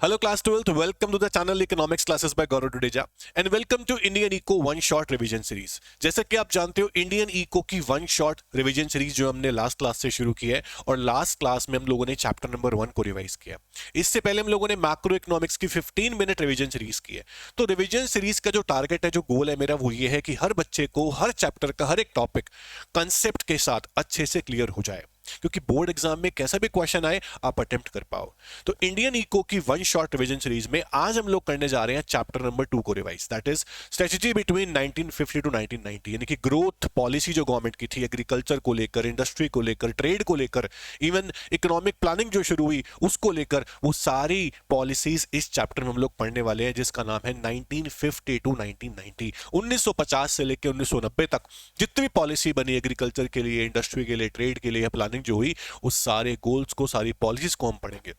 Hello class 12th, welcome to the channel Economics Classes by Gaurav Dudeja and welcome to Indian Eco one shot revision series. जैसे कि आप जानते हो Indian eco की one shot revision series जो हमने last class से शुरू की है और लास्ट क्लास में हम लोगों ने चैप्टर नंबर 1 को रिवाइज किया। इससे पहले हम लोगों ने मैक्रो इकोनॉमिक्स की 15 मिनट रिवीजन सीरीज की है। तो रिवीजन सीरीज का जो टारगेट है, जो गोल है मेरा, वो ये है कि हर बच्चे को हर चैप्टर का हर एक टॉपिक कंसेप्ट के साथ अच्छे से क्लियर हो जाए, क्योंकि बोर्ड एग्जाम में कैसा भी क्वेश्चन आए आप अटेम्प्ट कर पाओ। तो इंडियन इको की वन शॉट रिवीजन सीरीज में आज हम लोग करने जा रहे हैं चैप्टर नंबर 2 को revise, that is strategy between 1950 to 1990, यानी कि ग्रोथ पॉलिसी जो गवर्नमेंट की थी एग्रीकल्चर को लेकर, इंडस्ट्री को लेकर, ट्रेड को लेकर, इवन इकोनॉमिक प्लानिंग जो शुरू हुई उसको लेकर, वो सारी पॉलिसीज इस चैप्टर में हम लोग पढ़ने वाले हैं, जिसका नाम है 1950 टू 1990। 1950 से लेकर 1990 तक जितनी भी पॉलिसी बनी एग्रीकल्चर के लिए, इंडस्ट्री के लिए, ट्रेड के लिए, प्लानिंग जो हुई, उस सारे गोल्स को, सारी पॉलिसीज को हम पढ़ेंगे।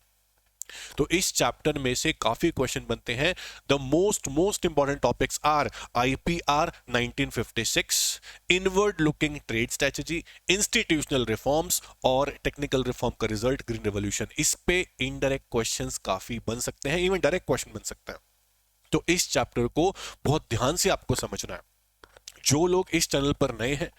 तो इस चैप्टर में से काफी क्वेश्चन बनते हैं। The most important topics are IPR 1956, inward looking trade strategy, institutional reforms और टेक्निकल रिफॉर्म का रिजल्ट ग्रीन रेवोल्यूशन। इस पे इनडायरेक्ट क्वेश्चंस काफी बन सकते हैं, इवन डायरेक्ट क्वेश्चन बन सकते हैं। तो इस चैप्टर को बहुत ध्यान से आपको समझना है। जो लोग इस चैनल पर नए हैं,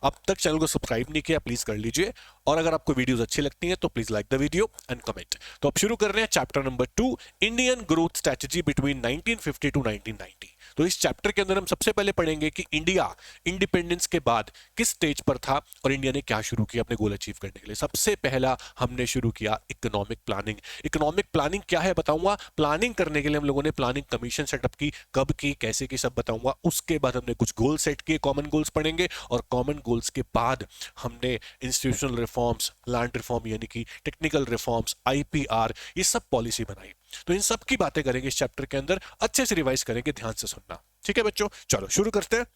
अब तक चैनल को सब्सक्राइब नहीं किया, प्लीज कर लीजिए, और अगर आपको वीडियोस अच्छी लगती हैं तो please like the video and comment. तो अब शुरू कर रहे हैं chapter number 2, Indian growth strategy between 1950 to 1990। तो इस चैप्टर के अंदर हम सबसे पहले पढ़ेंगे कि इंडिया इंडिपेंडेंस के बाद किस स्टेज पर था और इंडिया ने क्या शुरू किया अपने गोल अचीव करने के लिए। सबसे पहला हमने शुरू किया इकोनॉमिक प्लानिंग। इकोनॉमिक प्लानिंग क्या है बताऊंगा, प्लानिंग करने के लिए हम लोगों ने प्लानिंग कमीशन सेटअप की, कब की, कैसे की, सब बताऊंगा। उसके बाद हमने कुछ गोल सेट किए, कॉमन गोल्स पढ़ेंगे, और कॉमन गोल्स के बाद हमने इंस्टीट्यूशनल रिफॉर्म्स, लैंड रिफॉर्म यानी कि टेक्निकल रिफॉर्म्स, आईपीआर, ये सब पॉलिसी बनाई। तो इन सब की बातें करेंगे इस चैप्टर के अंदर, अच्छे से रिवाइज करेंगे, ध्यान से सुनना, ठीक है बच्चों। चलो शुरू करते हैं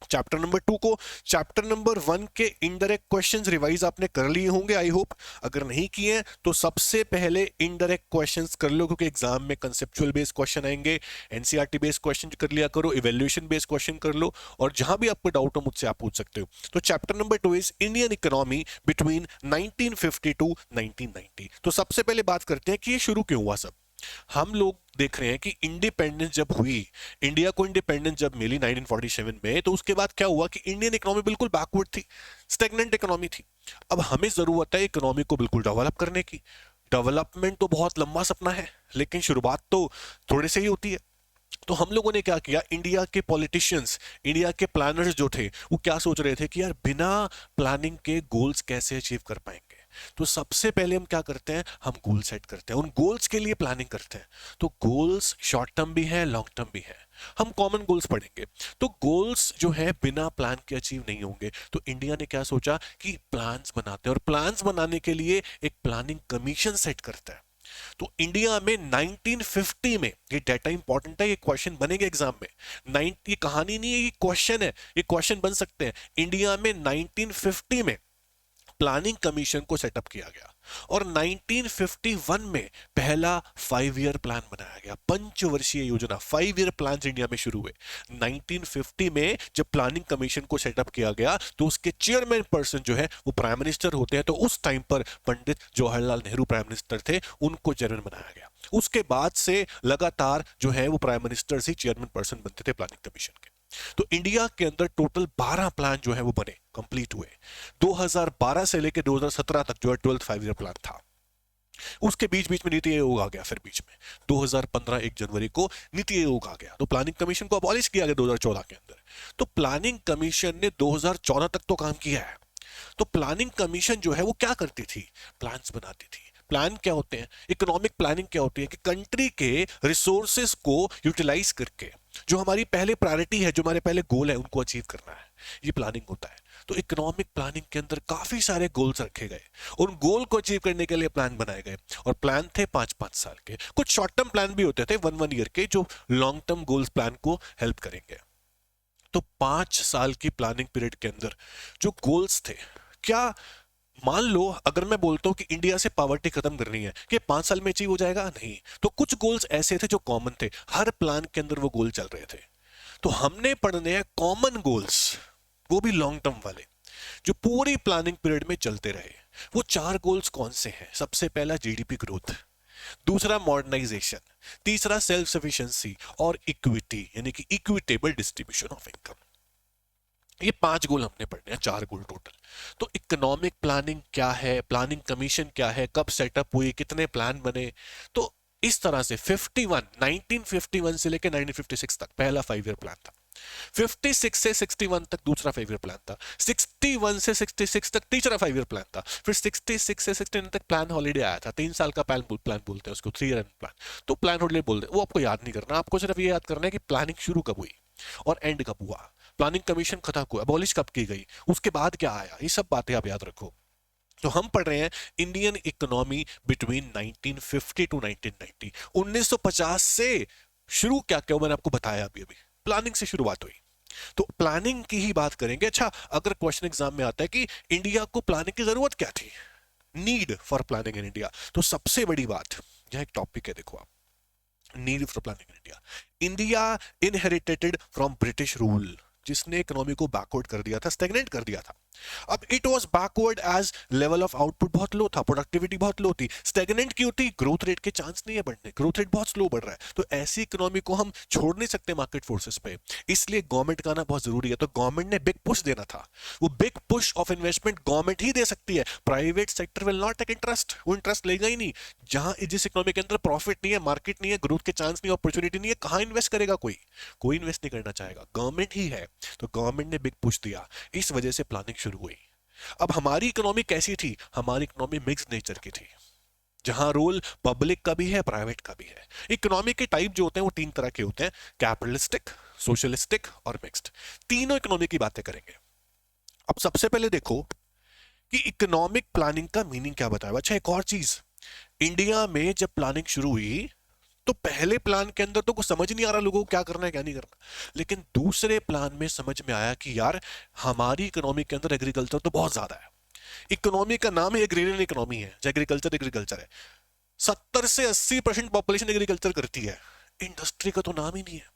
चैप्टर नंबर 2 को। चैप्टर नंबर 1 के इनडायरेक्ट क्वेश्चंस रिवाइज आपने कर लिए होंगे आई होप। अगर नहीं किए तो सबसे पहले इनडायरेक्ट क्वेश्चंस कर लो, क्योंकि एग्जाम में कंसेप्चुअल बेस्ड क्वेश्चन आएंगे, एनसीईआरटी बेस्ड क्वेश्चन कर लिया करो, इवैल्यूएशन बेस्ड क्वेश्चन कर लो, और जहां भी आपको डाउट हो मुझसे आप पूछ सकते हो। तो chapter number 2 is Indian economy between 1950 to 1990। तो सबसे पहले बात करते हैं कि ये शुरू क्यों हुआ सब। हम लोग देख रहे हैं कि इंडिपेंडेंस जब हुई, इंडिया को इंडिपेंडेंस जब मिली 1947 में, तो उसके बाद क्या हुआ कि इंडियन इकोनॉमी बिल्कुल बैकवर्ड थी, स्टैग्नेंट इकोनॉमी थी। अब हमें जरूरत है इकोनॉमी को बिल्कुल डेवलप करने की। डेवलपमेंट तो बहुत लंबा सपना है, लेकिन शुरुआत तो थोड़े से ही होती है। तो हम लोगों ने क्या किया, इंडिया के पॉलिटिशियंस, इंडिया के प्लानर्स जो थे, वो क्या सोच रहे थे कि यार बिना प्लानिंग के गोल्स कैसे अचीव कर पाएंगे। तो सबसे पहले हम क्या करते हैं, हम गोल सेट करते हैं, उन गोल्स के लिए प्लानिंग करते हैं। तो गोल्स शॉर्ट टर्म भी है, लॉन्ग टर्म भी है। हम कॉमन गोल्स पढ़ेंगे। तो गोल्स जो है बिना प्लान के अचीव नहीं होंगे। तो इंडिया ने क्या सोचा कि प्लान्स बनाते हैं, और प्लान्स बनाने के लिए एक प्लानिंग कमीशन सेट करता है। तो इंडिया में 1950 में, ये डाटा इंपॉर्टेंट है, ये क्वेश्चन बनेंगे एग्जाम में। ये कहानी नहीं है, ये क्वेश्चन है, ये क्वेश्चन बन सकते हैं। इंडिया में 1950 में प्लानिंग कमीशन को सेटअप किया गया, और 1951 में पहला 5 ईयर प्लान बनाया गया, पंचवर्षीय योजना, 5 ईयर प्लान इंडिया में शुरू हुए। 1950 में जब प्लानिंग कमीशन को सेटअप किया गया, तो उसके चेयरमैन पर्सन जो है वो प्राइम मिनिस्टर होते हैं। तो उस टाइम पर पंडित जवाहरलाल नेहरू प्राइम मिनिस्टर थे, उनको चेयरमैन बनाया गया। उसके बाद से लगातार जो है वो प्राइम मिनिस्टर ही चेयरमैन पर्सन बनते थे प्लानिंग कमीशन के। तो इंडिया के अंदर टोटल 12 प्लान जो है वो बने, कंप्लीट हुए। 2012 से लेकर 2017 तक जो है 12th 5 ईयर प्लान था। उसके बीच बीच में नीति आयोग आ गया, फिर बीच में 2015 1 जनवरी को नीति आयोग आ गया, तो प्लानिंग कमीशन को अबॉलिश किया गया 2014 के अंदर। तो प्लानिंग कमीशन ने 2014 तक तो काम किया है। तो प्लानिंग कमीशन जो है वो क्या करती थी, प्लान्स बनाती थी। प्लान क्या होते हैं, इकोनॉमिक प्लानिंग क्या होती है कि कंट्री के रिसोर्सेस को यूटिलाइज करके जो हमारी पहले प्रायोरिटी है, जो हमारे पहले गोल है, उनको अचीव करना है, ये प्लानिंग होता है। तो इकोनॉमिक प्लानिंग के अंदर काफी सारे गोल्स रखे गए, उन गोल को अचीव करने के लिए प्लान बनाए गए, और प्लान थे 5-5 साल के। कुछ शॉर्ट टर्म प्लान भी होते थे 1-1 ईयर के, जो लॉन्ग टर्म गोल्स प्लान को हेल्प करेंगे। तो 5 साल की प्लानिंग पीरियड के अंदर जो गोल्स थे, क्या मान लो अगर मैं बोलता हूं कि इंडिया से पॉवर्टी खत्म करनी है, कि 5 साल में अचीव हो जाएगा? नहीं। तो कुछ गोल्स ऐसे थे जो कॉमन थे, हर प्लान के अंदर वो गोल चल रहे थे। तो हमने पढ़ने हैं कॉमन गोल्स, वो भी लॉन्ग टर्म वाले, जो पूरी प्लानिंग पीरियड में चलते रहे। वो 4 गोल्स कौन से हैं? सबसे पहला जीडीपी ग्रोथ, दूसरा मॉडर्नाइजेशन, तीसरा सेल्फ सफिशिएंसी और इक्विटी यानी कि इक्विटेबल डिस्ट्रीब्यूशन ऑफ इनकम। ये 5 गोल हमने पढ़ने हैं, 4 गोल टोटल। तो इकोनॉमिक प्लानिंग क्या है, प्लानिंग कमीशन क्या है, कब सेटअप हुई, कितने प्लान बने। तो इस तरह से 1951 से लेकर 1956 तक पहला 5 ईयर प्लान था। 56 से 61 तक दूसरा 5 ईयर प्लान था। 61 से 66 तक तीसरा 5 ईयर प्लान था। फिर 66 से 69 तक प्लान हॉलीडे आया था। 3 साल का प्लान बोलते हैं उसको, 3 ईयर प्लान। तो प्लान हॉलीडे बोलते हैं, वो आपको याद नहीं करना, आपको सिर्फ ये याद करना है कि प्लानिंग शुरू कब हुई और एंड कब हुआ, प्लानिंग कमीशन खत्म हुआ, अबॉलिश कब की गई, उसके बाद क्या आया, ये सब बातें आप याद रखो। तो हम पढ़ रहे हैं इंडियन इकोनॉमी बिटवीन 1950 टू 1990। 1950 से शुरू क्या क्या मैंने आपको बताया अभी अभी, प्लानिंग से शुरुआत हुई। तो प्लानिंग की ही बात करेंगे। अच्छा, अगर क्वेश्चन एग्जाम में आता है कि इंडिया को प्लानिंग की जरूरत क्या थी, need for planning in India, तो सबसे बड़ी बात, यह एक टॉपिक है, देखो आप, need for planning in India. India inherited from British rule, जिसने इकोनॉमी को बैकवर्ड कर दिया था, स्टेगनेंट कर दिया था। अब it was backward as level of output बहुत लो था, प्रोडक्टिविटी बहुत लो थी। स्टेगनेंट क्यों थी? ग्रोथ रेट के चांस नहीं है बढ़ने, ग्रोथ रेट बहुत स्लो बढ़ रहा है। तो ऐसी इकोनॉमी को हम छोड़ नहीं सकते मार्केट फोर्सेस पे, इसलिए गवर्नमेंट का आना बहुत जरूरी है। तो गवर्नमेंट ने बिग पुश देना था, वो big push of investment government ही दे सकती है। Private sector will not take interest, वो इंटरेस्ट लेगा ही नहीं। जहां जिस इकोनॉमी के अंदर प्रॉफिट नहीं है, मार्केट नहीं है, ग्रोथ के चांस नहीं, अपॉर्चुनिटी नहीं है, कहां इन्वेस्ट करेगा कोई? कोई इन्वेस्ट नहीं करना चाहेगा, गवर्नमेंट ही है। तो गवर्नमेंट ने बिग पुश दिया, इस वजह से प्लानिंग शुरू हुई। अब हमारी इकोनॉमी कैसी थी? हमारी इकोनॉमी मिक्स नेचर की थी, जहां रोल पब्लिक का भी है, प्राइवेट का भी है। इकोनॉमी के टाइप जो होते हैं वो 3 तरह के होते हैं, कैपिटलिस्टिक, सोशलिस्टिक और मिक्स्ड। तीनों इकोनॉमी की बातें करेंगे। अब सबसे पहले देखो कि इकोनॉमिक प्लानिंग का मीनिंग क्या बताया। अच्छा, एक और चीज, इंडिया में जब प्लानिंग शुरू हुई तो पहले प्लान के अंदर तो कुछ समझ नहीं आ रहा लोगों को क्या करना है क्या नहीं करना, लेकिन दूसरे प्लान में समझ में आया कि यार हमारी इकोनॉमी के अंदर एग्रीकल्चर तो बहुत ज्यादा है। इकोनॉमी का नाम ही एग्रेरियन इकोनॉमी है, एग्रीकल्चर एग्रीकल्चर है। 70 से 80% पॉपुलेशन एग्रीकल्चर करती है, इंडस्ट्री का तो नाम ही नहीं है।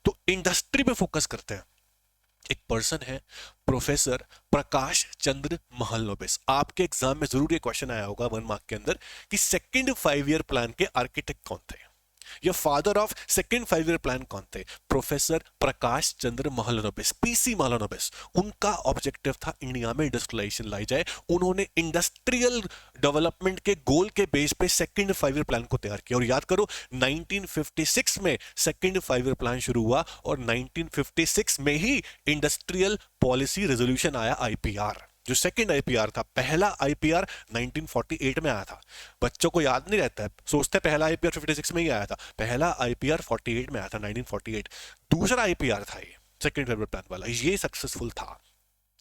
तो इंडस्ट्री पे फोकस करते हैं। एक पर्सन है प्रोफेसर प्रकाश चंद्र महलनोबिस। आपके एग्जाम में जरूर ये क्वेश्चन आया होगा 1 मार्क के अंदर कि सेकंड 5 ईयर प्लान के आर्किटेक्ट कौन थे, या father of second 5 year plan कौन थे? Professor Prakash Chandra Mahalanobis, PC Mahalanobis. उनका ऑब्जेक्टिव था इंडिया में इंडस्ट्रियलाइजेशन लाई जाए। उन्होंने इंडस्ट्रियल डेवलपमेंट के गोल के बेस पे सेकंड 5 ईयर प्लान को तैयार किया। और याद करो 1956 में सेकंड 5 ईयर प्लान शुरू हुआ और 1956 में ही इंडस्ट्रियल पॉलिसी रेजोल्यूशन आया, आईपीआर। जो सेकंड आईपीआर था, पहला आईपीआर 1948 में आया था। बच्चों को याद नहीं रहता है, सोचते पहला आईपीआर 56 में ही आया था। पहला आईपीआर 48 में आया था, 1948। दूसरा आईपीआर था ये सेकंड फेडरल प्लान वाला, ये सक्सेसफुल था।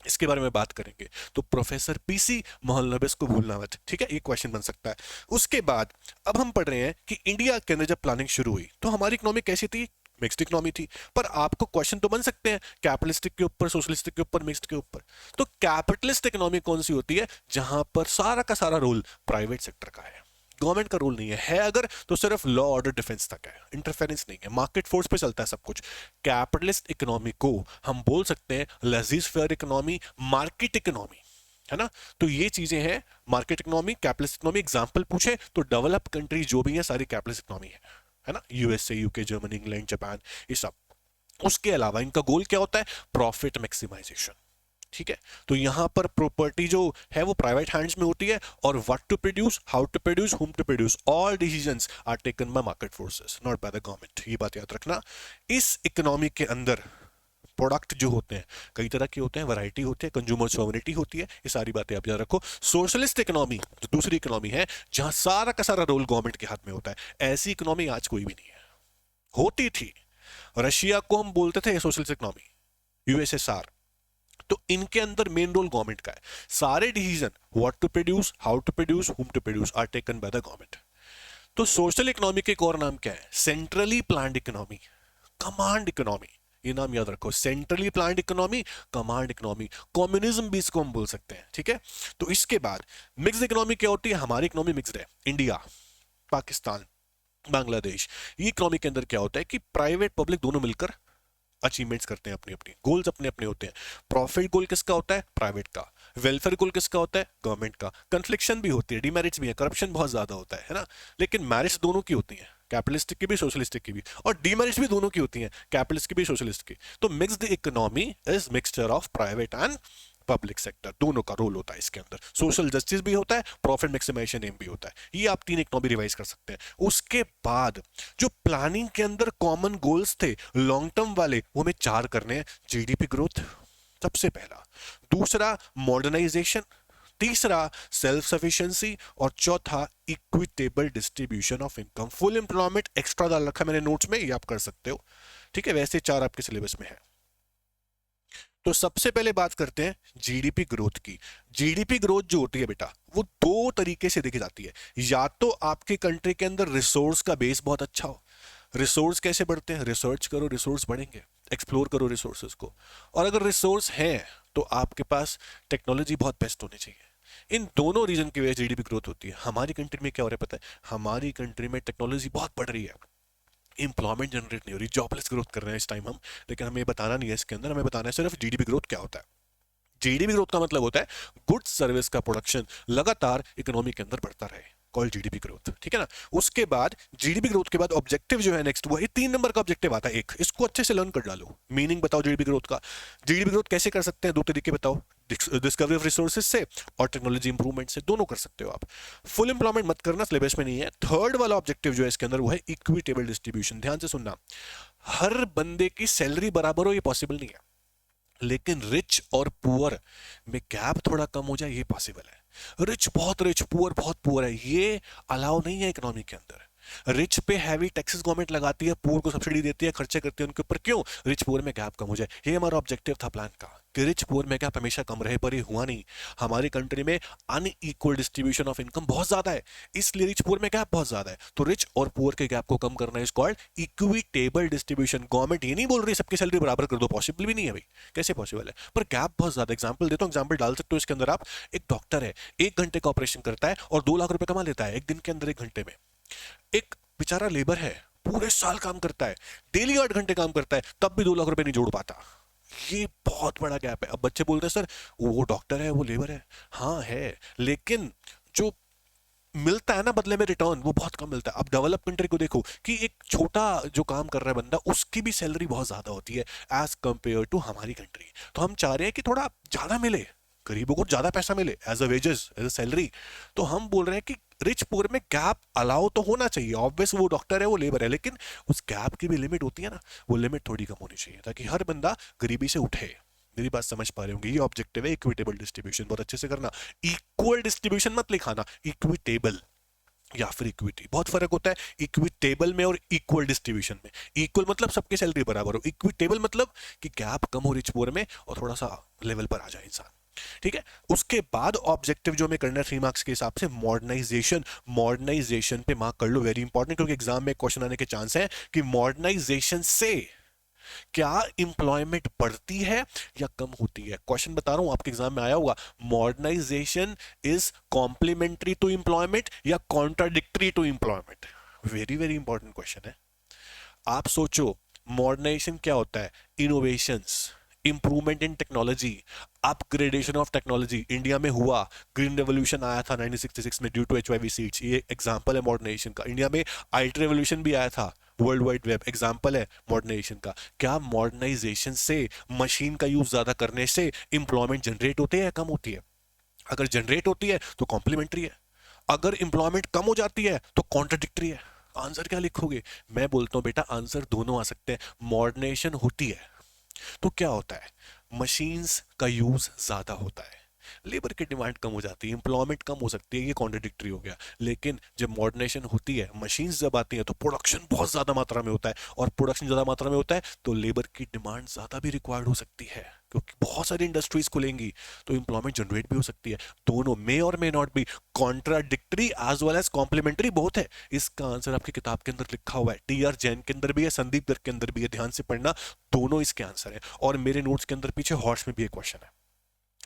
इसके बारे में बात करेंगे। तो प्रोफेसर पीसी महलनोबिस को भूलना मत, ठीक है, ये क्वेश्चन बन सकता है। उसके बाद अब हम पढ़ रहे हैं कि इंडिया के अंदर जब प्लानिंग शुरू हुई तो हमारी इकोनॉमी कैसी थी? मिक्स्ड इकोनॉमी थी। पर आपको क्वेश्चन तो बन सकते हैं कैपिटलिस्टिक के ऊपर, सोशलिस्टिक के ऊपर, मिक्स्ड के ऊपर। तो कैपिटलिस्ट इकोनॉमी कौन सी होती है? जहां पर सारा का सारा रोल प्राइवेट सेक्टर का है, गवर्नमेंट का रोल नहीं है अगर तो सिर्फ लॉ ऑर्डर डिफेंस तक है, इंटरफेरेंस नहीं है, मार्केट फोर्स पे चलता है सब कुछ। कैपिटलिस्ट इकोनॉमी को हम बोल सकते हैं lazy fair economy, market economy, है ना। तो ये चीजें हैं, market economy, capitalist economy. Example पूछे तो डेवलप कंट्री जो भी है सारी कैपिटलिस्ट इकोनॉमी है ना, USA, UK, Germany, England, Japan, ये सब। उसके अलावा इनका गोल क्या होता है? प्रॉफिट मैक्सिमाइजेशन, ठीक है। तो यहां पर प्रॉपर्टी जो है वो प्राइवेट हैंड्स में होती है, और what to produce, how to produce, whom to produce, all decisions are taken by market forces, not by the government. ये बात याद रखना। इस इकोनॉमी के अंदर प्रोडक्ट जो होते हैं कई तरह के होते हैं, वैरायटी होती है, कंज्यूमर सॉवरेनिटी होती है, ये सारी बातें आप याद रखो। सोशलिस्ट इकोनॉमी जो दूसरी इकोनॉमी है जहां सारा का सारा रोल गवर्नमेंट के हाथ में होता है, ऐसी इकोनॉमी आज कोई भी नहीं है। होती थी, रशिया को हम बोलते थे सोशलिस्ट इकोनॉमी, यूएसएसआर। तो इनके अंदर मेन रोल गवर्नमेंट का है। सारे decision what to produce, how to produce, whom to produce are taken by the government. तो सोशल इकोनॉमी के एक और नाम क्या है? Centrally planned economy, command economy. ये नाम याद रखो, centrally planned economy, command economy. Communism भी इसको हम बोल सकते हैं, ठीक है। तो इसके बाद मिक्स्ड इकोनॉमी क्या होती है? हमारी इकोनॉमी मिक्स्ड है। इंडिया, पाकिस्तान, बांग्लादेश, ये इकोनॉमी के अंदर क्या होता है कि प्राइवेट पब्लिक दोनों मिलकर अचीवमेंट्स करते हैं, अपनी अपनी गोल्स अपने अपने होते हैं। प्रॉफिट गोल किसका होता है? प्राइवेट का। वेलफेयर गोल किसका होता है? गवर्नमेंट का। कन्फ्लिक्शन भी होती है, डिमेरिट्स भी है, करप्शन बहुत ज्यादा होता है ना, लेकिन मैरिट्स दोनों की होती हैं, कैपिटलिस्टिक की भी सोशलिस्टिक की भी, और डीमेरिट्स भी दोनों की होती हैं, कैपिटलिस्ट की भी सोशलिस्ट की। तो mixed economy is mixture of private and public sector, दोनों का रोल होता है इसके अंदर। सोशल जस्टिस भी होता है, प्रॉफिट मैक्सिमाइजेशन एम भी होता है। ये आप तीन इकोनॉमी रिवाइज कर सकते हैं। उसके बाद जो प्लानिंग के अंदर कॉमन गोल्स थे लॉन्ग टर्म वाले, वो हमें चार करने हैं। जीडीपी ग्रोथ सबसे पहला, दूसरा मॉडर्नाइजेशन, तीसरा सेल्फ सफिशिएंसी, और चौथा equitable distribution of income. Full employment extra डाल रखा मैंने नोट्स में, ये आप कर सकते हो, ठीक है। वैसे चार आपके सिलेबस में है। तो सबसे पहले बात करते हैं जीडीपी ग्रोथ की। जीडीपी ग्रोथ जो होती है बेटा, वो दो तरीके से देखी जाती है। या तो आपके कंट्री के अंदर रिसोर्स का बेस बहुत अच्छा हो। रिसोर्स कैसे बढ़ते हैं? रिसर्च करो, रिसोर्स बढ़ेंगे, एक्सप्लोर करो रिसोर्सेज को। और अगर रिसोर्स हैं तो आपके पास टेक्नोलॉजी बहुत बेस्ट होनी चाहिए। इन दोनों रीजन की वजह से जीडीपी ग्रोथ होती है। हमारी कंट्री में क्या हो रहा है पता है? हमारी कंट्री में टेक्नोलॉजी बहुत बढ़ रही है, एम्प्लॉयमेंट जनरेट नहीं हो रही, जॉबलेस ग्रोथ कर रहे हैं इस टाइम हम। लेकिन हमें बताना नहीं है इसके अंदर, हमें बताना है सिर्फ जीडीपी ग्रोथ क्या होता है। जीडीपी ग्रोथ का मतलब होता है गुड्स सर्विस का प्रोडक्शन लगातार इकोनॉमी के अंदर बढ़ता रहे, कॉल्ड जीडीपी ग्रोथ, ठीक है ना। उसके बाद जीडीपी ग्रोथ के बाद ऑब्जेक्टिव जो है नेक्स्ट, वो 3 नंबर का ऑब्जेक्टिव आता है एक, इसको अच्छे से लर्न कर डालो। मीनिंग बताओ जीडीपी ग्रोथ का। जीडीपी ग्रोथ कैसे कर सकते हैं? दो तरीके बताओ, डिस्कवरी ऑफ रिसोर्सेज से और टेक्नोलॉजी इंप्रूवमेंट से, दोनों कर सकते हो आप। फुल एम्प्लॉयमेंट मत करना, सिलेबस में नहीं है। थर्ड वाला ऑब्जेक्टिव जो है इसके अंदर, वो है इक्विटेबल डिस्ट्रीब्यूशन। ध्यान से सुनना, हर बंदे की सैलरी बराबर हो ये पॉसिबल नहीं है, लेकिन रिच और पुअर में गैप थोड़ा कम हो जाए ये पॉसिबल है। रिच बहुत रिच, पुअर बहुत पुअर है, ये अलाउ नहीं है इकोनॉमी के अंदर। रिच पे हैवी टैक्सेस गवर्नमेंट लगाती है, पुअर को सब्सिडी देती है, खर्चे करती है उनके ऊपर। क्यों? रिच पुअर में गैप कम हो जाए। ये हमारा ऑब्जेक्टिव था प्लान का, कि रिच पुअर में गैप हमेशा कम रहे, पर ये हुआ नहीं। हमारी कंट्री में अनइक्वल डिस्ट्रीब्यूशन ऑफ इनकम बहुत ज्यादा है, इसलिए रिच पुअर में गैप बहुत ज्यादा है। तो रिच और पुअर के गैप को कम करना is called equitable distribution. Government ये नहीं बोल रही सबकी सैलरी बराबर कर दो, पॉसिबल भी नहीं है भाई, कैसे पॉसिबल है? पर गैप बहुत ज्यादा। एग्जाम्पल देता हूँ, एग्जाम्पल डाल सकते हो इसके अंदर आप। एक डॉक्टर है, 1 घंटे का ऑपरेशन करता है और 2 लाख रुपए कमा लेता है एक दिन के अंदर, 1 घंटे में। एक बेचारा लेबर है, पूरे साल काम करता है, डेली 8 घंटे काम करता है, तब भी 2 लाख रुपए नहीं जोड़ पाता। ये बहुत बड़ा गैप है। अब बच्चे बोलते हैं सर वो डॉक्टर है वो लेबर है, हाँ है, लेकिन जो मिलता है ना बदले में रिटर्न, वो बहुत कम मिलता है। अब डेवलप कंट्री को देखो कि एक छोटा जो काम कर रहा है बंदा, उसकी भी सैलरी बहुत ज्यादा होती है एज कंपेयर टू हमारी कंट्री। तो हम चाह रहे हैं कि थोड़ा ज्यादा मिले, गरीबों को ज्यादा पैसा मिले as a wages, as a salary. तो हम बोल रहे हैं कि रिच पुअर में गैप अलाउ तो होना चाहिए। ऑब्वियस वो डॉक्टर है वो लेबर है, लेकिन उस गैप की भी लिमिट होती है ना, वो लिमिट थोड़ी कम होनी चाहिए, ताकि हर बंदा गरीबी से उठे। मेरी बात समझ पा रहे होंगे? ये ऑब्जेक्टिव है इक्विटेबल डिस्ट्रीब्यूशन, बहुत अच्छे से करना। इक्वल डिस्ट्रीब्यूशन मत लिखाना, इक्विटेबल या फिर इक्विटी, बहुत फर्क होता है इक्विटेबल में और इक्वल डिस्ट्रीब्यूशन में। इक्वल मतलब सबकी सैलरी बराबर हो, इक्विटेबल मतलब कि गैप कम हो रिच पुअर में और थोड़ा सा लेवल पर आ जाए इंसान, ठीक है। उसके बाद ऑब्जेक्टिव जो हमें करना है 3 मार्क्स के हिसाब से, मॉडर्नाइजेशन। मॉडर्नाइजेशन पे मार्क कर लो, वेरी इंपॉर्टेंट, क्योंकि एग्जाम में क्वेश्चन आने के चांस है कि मॉडर्नाइजेशन से क्या इंप्लॉयमेंट बढ़ती है या कम होती है। क्वेश्चन बता रहा हूं, आपके एग्जाम में आया होगा, modernisation is complementary to employment या contradictory to employment. Very very important question है। आप सोचो मॉडर्नाइजेशन क्या होता है? Innovations, improvement in technology, upgradation of technology. India में हुआ, ग्रीन रेवोल्यूशन आया था 1966 में ड्यू टू एचवाईवी सीड्स, ये एग्जांपल है मॉडर्नाइजेशन का। इंडिया में आईटी रेवोल्यूशन भी आया था, वर्ल्ड वाइड वेब, एग्जांपल है मॉडर्नाइजेशन का। क्या मॉडर्नाइजेशन से, मशीन का यूज ज्यादा करने से इंप्लॉयमेंट जनरेट होती है या कम होती है? अगर जनरेट होती है तो कॉम्प्लीमेंट्री है, अगर इंप्लॉयमेंट कम हो जाती है तो कॉन्ट्राडिक्टरी है। आंसर क्या लिखोगे? मैं बोलता हूं बेटा आंसर दोनों आ सकते हैं। मॉडर्नेशन होती है तो क्या होता है? मशीन्स का यूज ज्यादा होता है, लेबर की डिमांड कम हो जाती है, एम्प्लॉयमेंट कम हो सकती है, ये कॉन्ट्रडिक्टरी हो गया। लेकिन जब मॉडर्नेशन होती है, मशीन्स जब आती हैं, तो प्रोडक्शन बहुत ज्यादा मात्रा में होता है, और प्रोडक्शन ज्यादा मात्रा में होता है तो लेबर की डिमांड ज्यादा भी रिक्वायर्ड हो सकती है, क्योंकि बहुत सारी इंडस्ट्रीज खुलेंगी तो एम्प्लॉयमेंट जनरेट भी हो सकती है। दोनों मे और may not be, contradictory as well as complementary बहुत है। इसका आंसर आपकी किताब के अंदर लिखा हुआ है, टी आर जैन के अंदर भी है, संदीप गर्ग के अंदर भी है, ध्यान से पढ़ना, दोनों इसके आंसर है। और मेरे नोट्स के अंदर पीछे हॉर्स में भी एक क्वेश्चन है,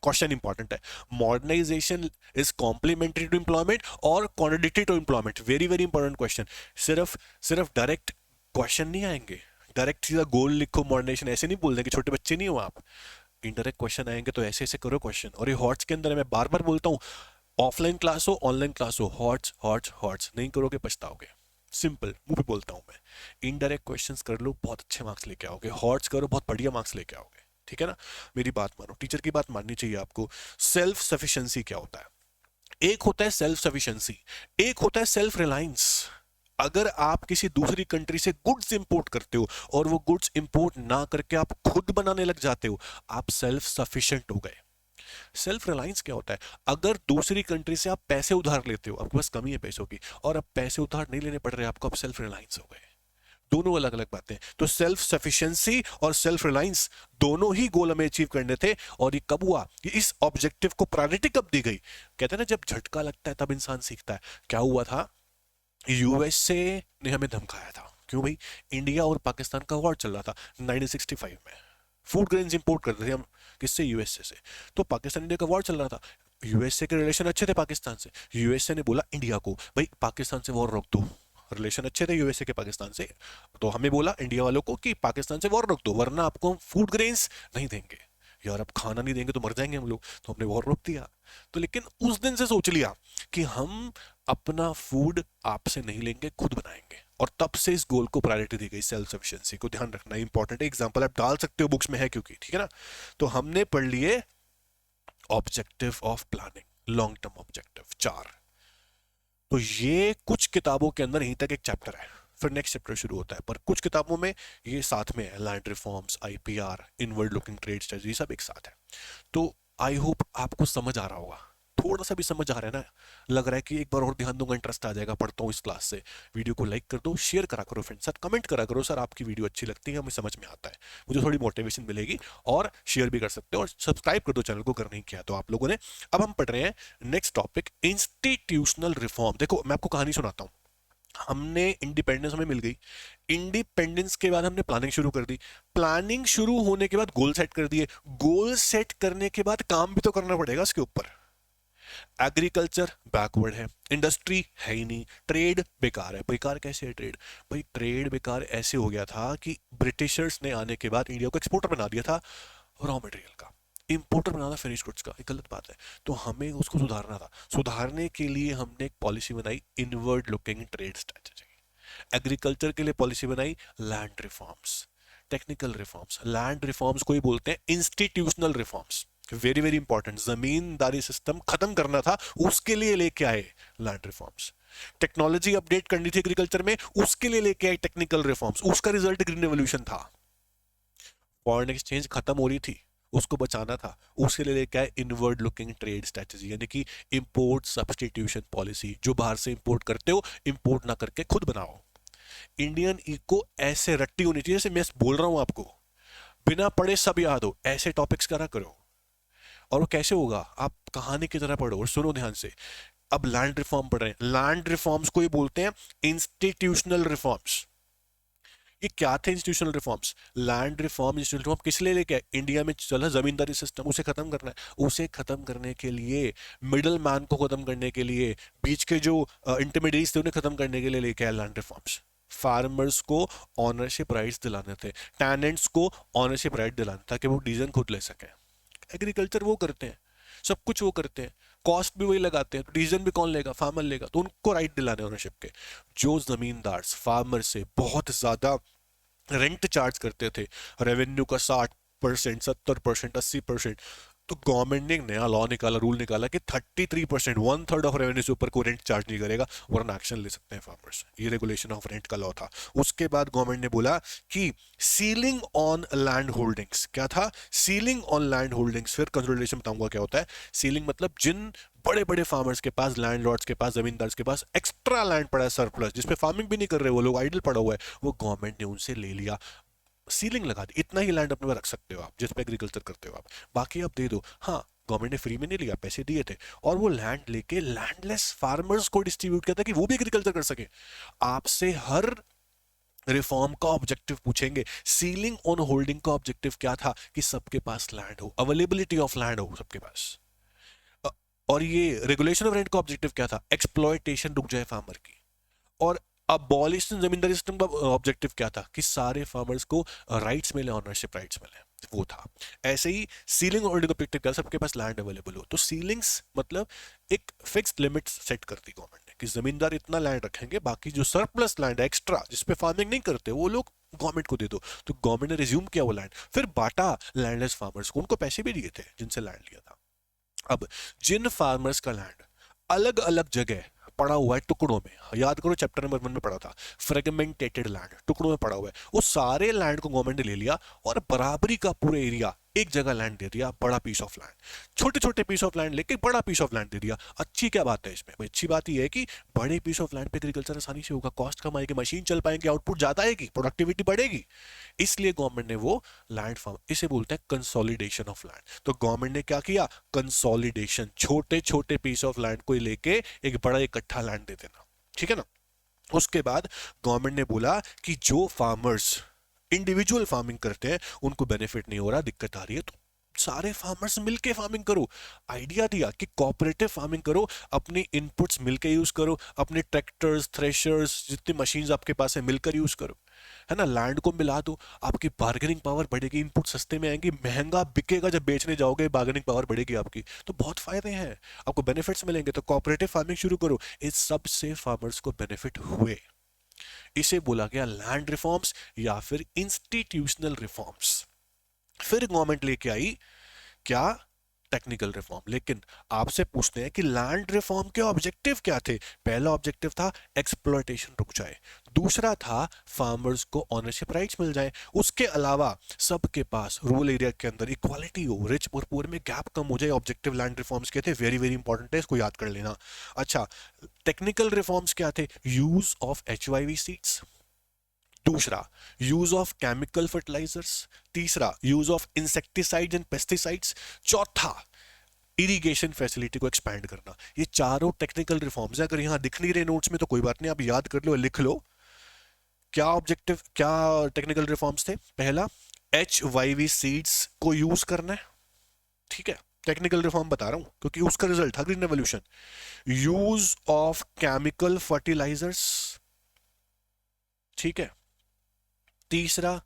क्वेश्चन इंपॉर्टेंट है। Modernisation is complementary to employment और contradictory to employment, very very important question. सिर्फ सिर्फ डायरेक्ट क्वेश्चन नहीं आएंगे, डायरेक्ट सीधा गोल लिखो मॉडर्नाइजेशन, ऐसे नहीं बोल देंगे, छोटे बच्चे नहीं हो आप। इनडायरेक्ट क्वेश्चन आएंगे तो ऐसे ऐसे करो क्वेश्चन। और ये हॉट्स के अंदर मैं बार बार बोलता हूँ, ऑफलाइन क्लास हो ऑनलाइन क्लास हो, हॉट्स हॉट्स हॉट्स नहीं करोगे पछताओगे। सिंपल मुंह पे बोलता हूँ मैं। इनडायरेक्ट क्वेश्चंस कर लो, बहुत अच्छे मार्क्स लेके आओगे। हॉट्स करो, बहुत बढ़िया मार्क्स लेके आओगे। ठीक है ना, मेरी बात मानो, टीचर की बात माननी चाहिए आपको। सेल्फ सफिशिएंसी क्या होता है? एक होता है सेल्फ सफिशिएंसी, एक होता है सेल्फ रिलायंस। अगर आप किसी दूसरी कंट्री से गुड्स इंपोर्ट करते हो और वो गुड्स इंपोर्ट ना करके आप खुद बनाने लग जाते हो, आप सेल्फ सफिशिएंट हो गए। सेल्फ रिलायंस क्या होता है? अगर दूसरी कंट्री से आप पैसे उधार लेते हो, आपके पास कमी है पैसों की, और अब पैसे उधार नहीं लेने पड़ रहे आपको, आप सेल्फ रिलायंस हो गए। दोनों अलग अलग बातें। तो सेल्फ सफिशिएंसी और सेल्फ रिलायंस दोनों ही गोल हमें अचीव करने थे। और ये कब हुआ? ये इस ऑब्जेक्टिव को प्रायोरिटी कब दी गई? कहते हैं ना, जब झटका लगता है तब इंसान सीखता है। क्या हुआ था? यूएसए ने हमें धमकाया था। क्यों भाई? इंडिया और पाकिस्तान का वॉर चल रहा था 1965 में। फूड ग्रेन्स इंपोर्ट करते थे हम, किससे? यूएसए से। तो पाकिस्तान इंडिया का वॉर चल रहा था, यूएसए के रिलेशन अच्छे थे पाकिस्तान से। यूएसए ने बोला इंडिया को, भाई पाकिस्तान से वॉर रोक दो। रिलेशन अच्छे थे यूएसए के पाकिस्तान से, तो हमें बोला इंडिया वालों को कि पाकिस्तान से वॉर रोक दो, वरना आपको हम फूड ग्रेन्स नहीं देंगे। यार अब खाना नहीं देंगे तो मर जाएंगे हम लोग, तो हमने वॉर रोक दिया। तो लेकिन उस दिन से सोच लिया कि हम अपना फूड आपसे नहीं लेंगे, खुद बनाएंगे। और तब से इस गोल को प्रायोरिटी दी गई। सेल्फ सफिशिएंसी को ध्यान रखना इंपॉर्टेंट है। एग्जांपल आप डाल सकते हो बुक्स में, है क्योंकि, ठीक है ना। तो हमने पढ़ लिए objective of planning, long term objective 4। तो ये कुछ किताबों के अंदर यहीं तक एक चैप्टर है, फिर नेक्स्ट चैप्टर शुरू होता है। पर कुछ किताबों में ये साथ में है, land reforms, IPR, inward looking trade strategy, सब एक साथ है। तो आई होप आपको समझ आ रहा होगा, थोड़ा सा भी समझ आ रहा है ना, लग रहा है कि एक बार और ध्यान दूंगा, इंटरेस्ट आ जाएगा, पढ़ता हूँ इस क्लास से। वीडियो को लाइक कर दो, शेयर करा करो फ्रेंड्स, सर कमेंट करा करो, सर आपकी वीडियो अच्छी लगती है, हमें समझ में आता है, मुझे थोड़ी मोटिवेशन मिलेगी। और शेयर भी कर सकते हो, और सब्सक्राइब कर दो चैनल को, अगर नहीं किया तो आप लोगों ने। अब हम पढ़ रहे हैं नेक्स्ट टॉपिक, इंस्टीट्यूशनल रिफॉर्म। देखो मैं आपको कहानी सुनाता हूँ। हमने इंडिपेंडेंस हमें मिल गई, इंडिपेंडेंस के बाद हमने प्लानिंग शुरू कर दी, प्लानिंग शुरू होने के बाद गोल सेट कर दिए, गोल सेट करने के बाद काम भी तो करना पड़ेगा उसके ऊपर। एग्रीकल्चर बैकवर्ड है, इंडस्ट्री है ही नहीं, ट्रेड बेकार है। बेकार कैसे है ट्रेड? भाई ट्रेड बेकार ऐसे हो गया था कि ब्रिटिशर्स ने आने के बाद इंडिया को एक्सपोर्टर बना दिया था रॉ मटेरियल का, इंपोर्टर बनाना फिनिश गुड्स का। एक गलत बात है, तो हमें उसको सुधारना था। सुधारने के लिए हमने एक पॉलिसी बनाई, inward looking trade strategy. Agriculture के लिए पॉलिसी बनाई, land reforms. Technical reforms, land reforms को ही बोलते हैं institutional reforms. Very very important, zamindari system खत्म करना था, उसके लिए लेके आए लैंड रिफॉर्म्स। टेक्नोलॉजी अपडेट करनी थी एग्रीकल्चर में, उसके लिए लेके आए टेक्निकल रिफॉर्म्स। उसका रिजल्ट ग्रीन रेवोल्यूशन था। फॉरेन एक्सचेंज खत्म हो रही थी, उसको बचाना था, उसके लिए लेके आए इनवर्ड लुकिंग ट्रेड स्ट्रेटजी, यानी कि इंपोर्ट सब्स्टिट्यूशन पॉलिसी। जो बाहर से इंपोर्ट करते हो, इंपोर्ट ना करके खुद बनाओ। इंडियन इको ऐसे रट्टी होनी चाहिए, जैसे मैं बोल रहा हूं आपको, बिना पढ़े सब याद हो, ऐसे टॉपिक्स करा करो। और वो कैसे होगा? आप कहानी की तरह पढ़ो और सुनो ध्यान से। अब लैंड रिफॉर्म पढ़ रहे हैं, लैंड रिफॉर्म्स को ही बोलते हैं इंस्टीट्यूशनल रिफॉर्म्स। ये क्या थे institutional reforms? Land reform, institutional reform किस लिए लेके आए? इंडिया में चला जमींदारी सिस्टम, उसे खत्म करना है। उसे खत्म करने के लिए, मिडल मैन को खत्म करने के लिए, बीच के जो इंटरमीडिएट्स थे उन्हें खत्म करने के लिए लेके आए लैंड रिफॉर्म्स। फार्मर्स को ऑनरशिप राइट्स दिलाने थे, टेनेंट्स को ऑनरशिप राइट दिलाना था कि वो डिसीजन खुद ले सकें। एग्रीकल्चर वो करते हैं, सब कुछ वो करते हैं, कॉस्ट भी वही लगाते हैं, तो डिसीजन भी कौन लेगा? फार्मर लेगा। तो उनको राइट दिलाने ओनरशिप के। जो जमींदार फार्मर से बहुत ज्यादा रेंट चार्ज करते थे, रेवेन्यू का 60%, 70%, 80%, तो गवर्नमेंट ने एक नया लॉ निकाला, रूल निकाला कि 33%, 1/3 ऑफ रेवेन्यू से ऊपर कोई रेंट चार्ज नहीं करेगा, वरना एक्शन ले सकते हैं फार्मर्स। ये रेगुलेशन ऑफ रेंट का लॉ था। उसके बाद गवर्नमेंट ने बोला कि सीलिंग ऑन लैंड होल्डिंग्स। क्या था? Ceiling on land holdings. फिर कंसोलिडेशन बताऊंगा क्या होता है। सीलिंग मतलब जिन बड़े बड़े फार्मर्स के पास, लैंडलॉर्ड्स के पास, जमींदार्स के पास एक्स्ट्रा लैंड पड़ा है, सरप्लस, जिसपे फार्मिंग भी नहीं कर रहे, वो लोग आइडल पड़ा हुआ है, वो गवर्नमेंट ने उनसे ले लिया, सीलिंग लगा दी। इतना ही लैंड अपने पास रख सकते हो आप, जिस पे एग्रीकल्चर करते हो आप, बाकी आप दे दो। हाँ, गवर्नमेंट ने फ्री में नहीं लिया, पैसे दिए थे, और वो लैंड लेके लैंडलेस फार्मर्स को डिस्ट्रीब्यूट किया था कि वो भी एग्रीकल्चर कर सके। आपसे हर रिफॉर्म का ऑब्जेक्टिव पूछेंगे। सीलिंग ऑन होल्डिंग का ऑब्जेक्टिव क्या था? कि सबके पास लैंड हो, अवेलेबिलिटी ऑफ लैंड हो सबके पास। अ, और ये रेगुलेशन ऑफ रेंट का ऑब्जेक्टिव क्या था? एक्सप्लॉयटेशन रुक जाए फार्मर की। और अबॉलिशन जमींदारी सिस्टम का ऑब्जेक्टिव क्या था? कि सारे फार्मर्स को राइट्स मिले, ऑनरशिप राइट्स मिले। वो था। ऐसे ही सीलिंग और ओलिगोपोलिटिक का सबके पास लैंड अवेलेबल हो, तो सीलिंग्स मतलब एक फिक्स्ड लिमिट सेट कर दी गवर्नमेंट ने कि जमींदार इतना लैंड रखेंगे, बाकी जो सरप्लस लैंड है एक्स्ट्रा जिसपे फार्मिंग नहीं करते वो लोग गवर्नमेंट को दे दो। तो गवर्नमेंट ने रिज्यूम किया वो लैंड, फिर बांटा लैंडलेस फार्मर्स को, उनको पैसे भी दिए थे जिनसे लैंड लिया था। अब जिन फार्मर्स का लैंड अलग अलग जगह पड़ा हुआ है टुकड़ों में, याद करो चैप्टर नंबर 1 में पढ़ा था, फ्रेगमेंटेटेड लैंड, टुकड़ों में पड़ा हुआ है, वो सारे लैंड को गवर्नमेंट ने ले लिया और बराबरी का पूरा एरिया एक जगह लैंड दे दिया, बड़ा पीस ऑफ लैंड। छोटे छोटे पीस ऑफ लैंड लेके बड़ा पीस ऑफ लैंड दे दिया। अच्छी क्या बात है इसमें भाई? अच्छी बात यह है कि बड़े पीस ऑफ लैंड पे एग्रीकल्चर आसानी से होगा, कॉस्ट कम आएगी, मशीन चल पाएंगे, आउटपुट ज्यादा आएगी, प्रोडक्टिविटी बढ़ेगी। इसलिए गवर्नमेंट ने वो लैंड फार्म, इसे बोलते हैं कंसोलिडेशन ऑफ लैंड। तो गवर्नमेंट ने क्या किया? कंसोलिडेशन, छोटे छोटे पीस ऑफ लैंड को लेके एक बड़ा इकट्ठा लैंड दे देना, ठीक है ना। उसके बाद गवर्नमेंट ने बोला कि जो फार्मर्स इंडिविजुअल फार्मिंग करते हैं उनको बेनिफिट नहीं हो रहा, दिक्कत आ रही है, तो सारे फार्मर्स मिलके फार्मिंग करो। आइडिया दिया कि कोऑपरेटिव फार्मिंग करो, अपने इनपुट्स मिलके यूज करो, अपने ट्रैक्टर्स, थ्रेशर्स, जितनी मशीन्स आपके पास है मिलकर यूज करो, है ना। लैंड को मिला दो, आपकी बार्गेनिंग पावर बढ़ेगी, इनपुट सस्ते में आएंगे, महंगा बिकेगा, जब बेचने जाओगे बार्गेनिंग पावर बढ़ेगी आपकी, तो बहुत फायदे हैं, आपको बेनिफिट्स मिलेंगे। तो कोऑपरेटिव फार्मिंग शुरू करो। इस सब से फार्मर्स को बेनिफिट हुए, इसे बोला गया लैंड रिफॉर्म्स या फिर इंस्टीट्यूशनल रिफॉर्म्स। फिर गवर्नमेंट लेके आई क्या? Technical reform. लेकिन आपसे पूछते हैं कि लैंड रिफॉर्म के ऑब्जेक्टिव क्या थे? पहला ऑब्जेक्टिव था एक्सप्लॉयटेशन रुक जाए, दूसरा था फार्मर्स को ऑनरशिप राइट्स मिल जाए, उसके अलावा सबके पास रूरल एरिया के अंदर इक्वालिटी हो, रिच और पुअर में गैप कम हो जाए। ऑब्जेक्टिव लैंड रिफॉर्म्स के थे, वेरी वेरी इंपॉर्टेंट है, इसको याद कर लेना। अच्छा, टेक्निकल रिफॉर्म्स क्या थे? यूज ऑफ HYV सीड्स, दूसरा यूज ऑफ केमिकल फर्टिलाइजर्स, तीसरा use of insecticides and pesticides, चौथा इरिगेशन फैसिलिटी को एक्सपैंड करना। ये चारों टेक्निकल रिफॉर्म्स है। अगर यहां दिख नहीं रहे नोट्स में तो कोई बात नहीं, आप याद कर लो, लिख लो। क्या ऑब्जेक्टिव, क्या टेक्निकल रिफॉर्म्स थे? पहला, HYV सीड्स को यूज करना है, ठीक है, टेक्निकल रिफॉर्म बता रहा हूं क्योंकि उसका रिजल्ट था green revolution. Use of chemical fertilisers, ठीक है, तीसरा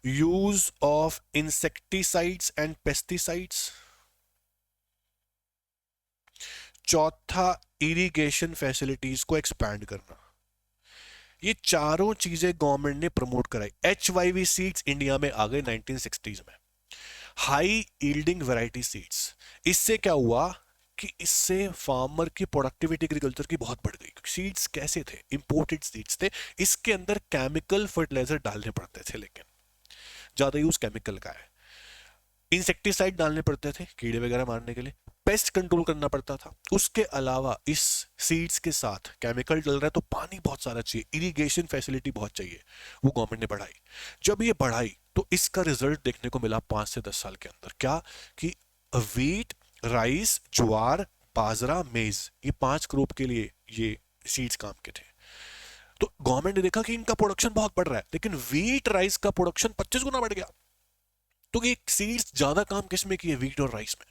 use of insecticides and pesticides, चौथा इरिगेशन फैसिलिटीज को एक्सपैंड करना। ये चारों चीजें गवर्नमेंट ने प्रमोट कराई। HYV सीड्स इंडिया में आ गए 1960s में, हाई यील्डिंग वैरायटी सीड्स। इससे क्या हुआ कि इससे फार्मर की प्रोडक्टिविटी एग्रीकल्चर की बहुत बढ़ गई। सीड्स कैसे थे? इंपोर्टेड सीड्स थे, इसके अंदर केमिकल फर्टिलाइजर डालने पड़ते थे, लेकिन ज्यादा यूज केमिकल का है। इंसेक्टिसाइड डालने पड़ते थे कीड़े वगैरह मारने के लिए, पेस्ट कंट्रोल करना पड़ता था। उसके अलावा इस सीड्स के साथ केमिकल डल रहा है तो पानी बहुत सारा चाहिए, इरिगेशन फैसिलिटी बहुत चाहिए, वो गवर्नमेंट ने बढ़ाई। जब ये बढ़ाई तो इसका रिजल्ट देखने को मिला 5 से 10 साल के अंदर। क्या? कि व्हीट, राइस, ज्वार, बाजरा, मेज, ये 5 क्रॉप के लिए ये सीड्स काम के थे। तो गवर्नमेंट ने देखा कि इनका प्रोडक्शन बहुत बढ़ रहा है, लेकिन व्हीट राइस का प्रोडक्शन 25 गुना बढ़ गया। तो ये सीड्स ज्यादा काम किसमें किए? व्हीट और राइस में।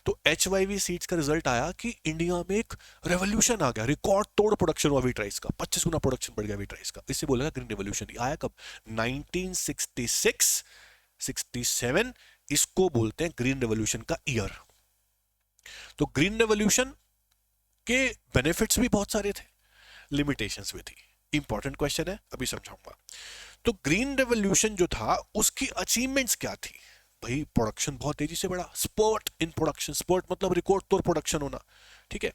तो HYV सीड्स का रिजल्ट आया कि इंडिया में एक रेवोल्यूशन आ गया, रिकॉर्ड तोड़ प्रोडक्शन हुआ व्हीट राइस का, 25 गुना प्रोडक्शन बढ़ गया व्हीट राइस का। इससे बोला ग्रीन रेवोल्यूशन। आया कब? 1966 67, इसको बोलते हैं ग्रीन रेवोल्यूशन का ईयर। तो ग्रीन रेवोल्यूशन के बेनिफिट्स भी बहुत सारे थे, लिमिटेशंस भी थी। इंपॉर्टेंट क्वेश्चन है, अभी समझाऊंगा। तो ग्रीन रेवोल्यूशन जो था उसकी अचीवमेंट्स क्या थी? भाई प्रोडक्शन बहुत तेजी से बढ़ा, स्पर्ट इन प्रोडक्शन, स्पर्ट मतलब रिकॉर्ड तोड़ प्रोडक्शन होना, ठीक है,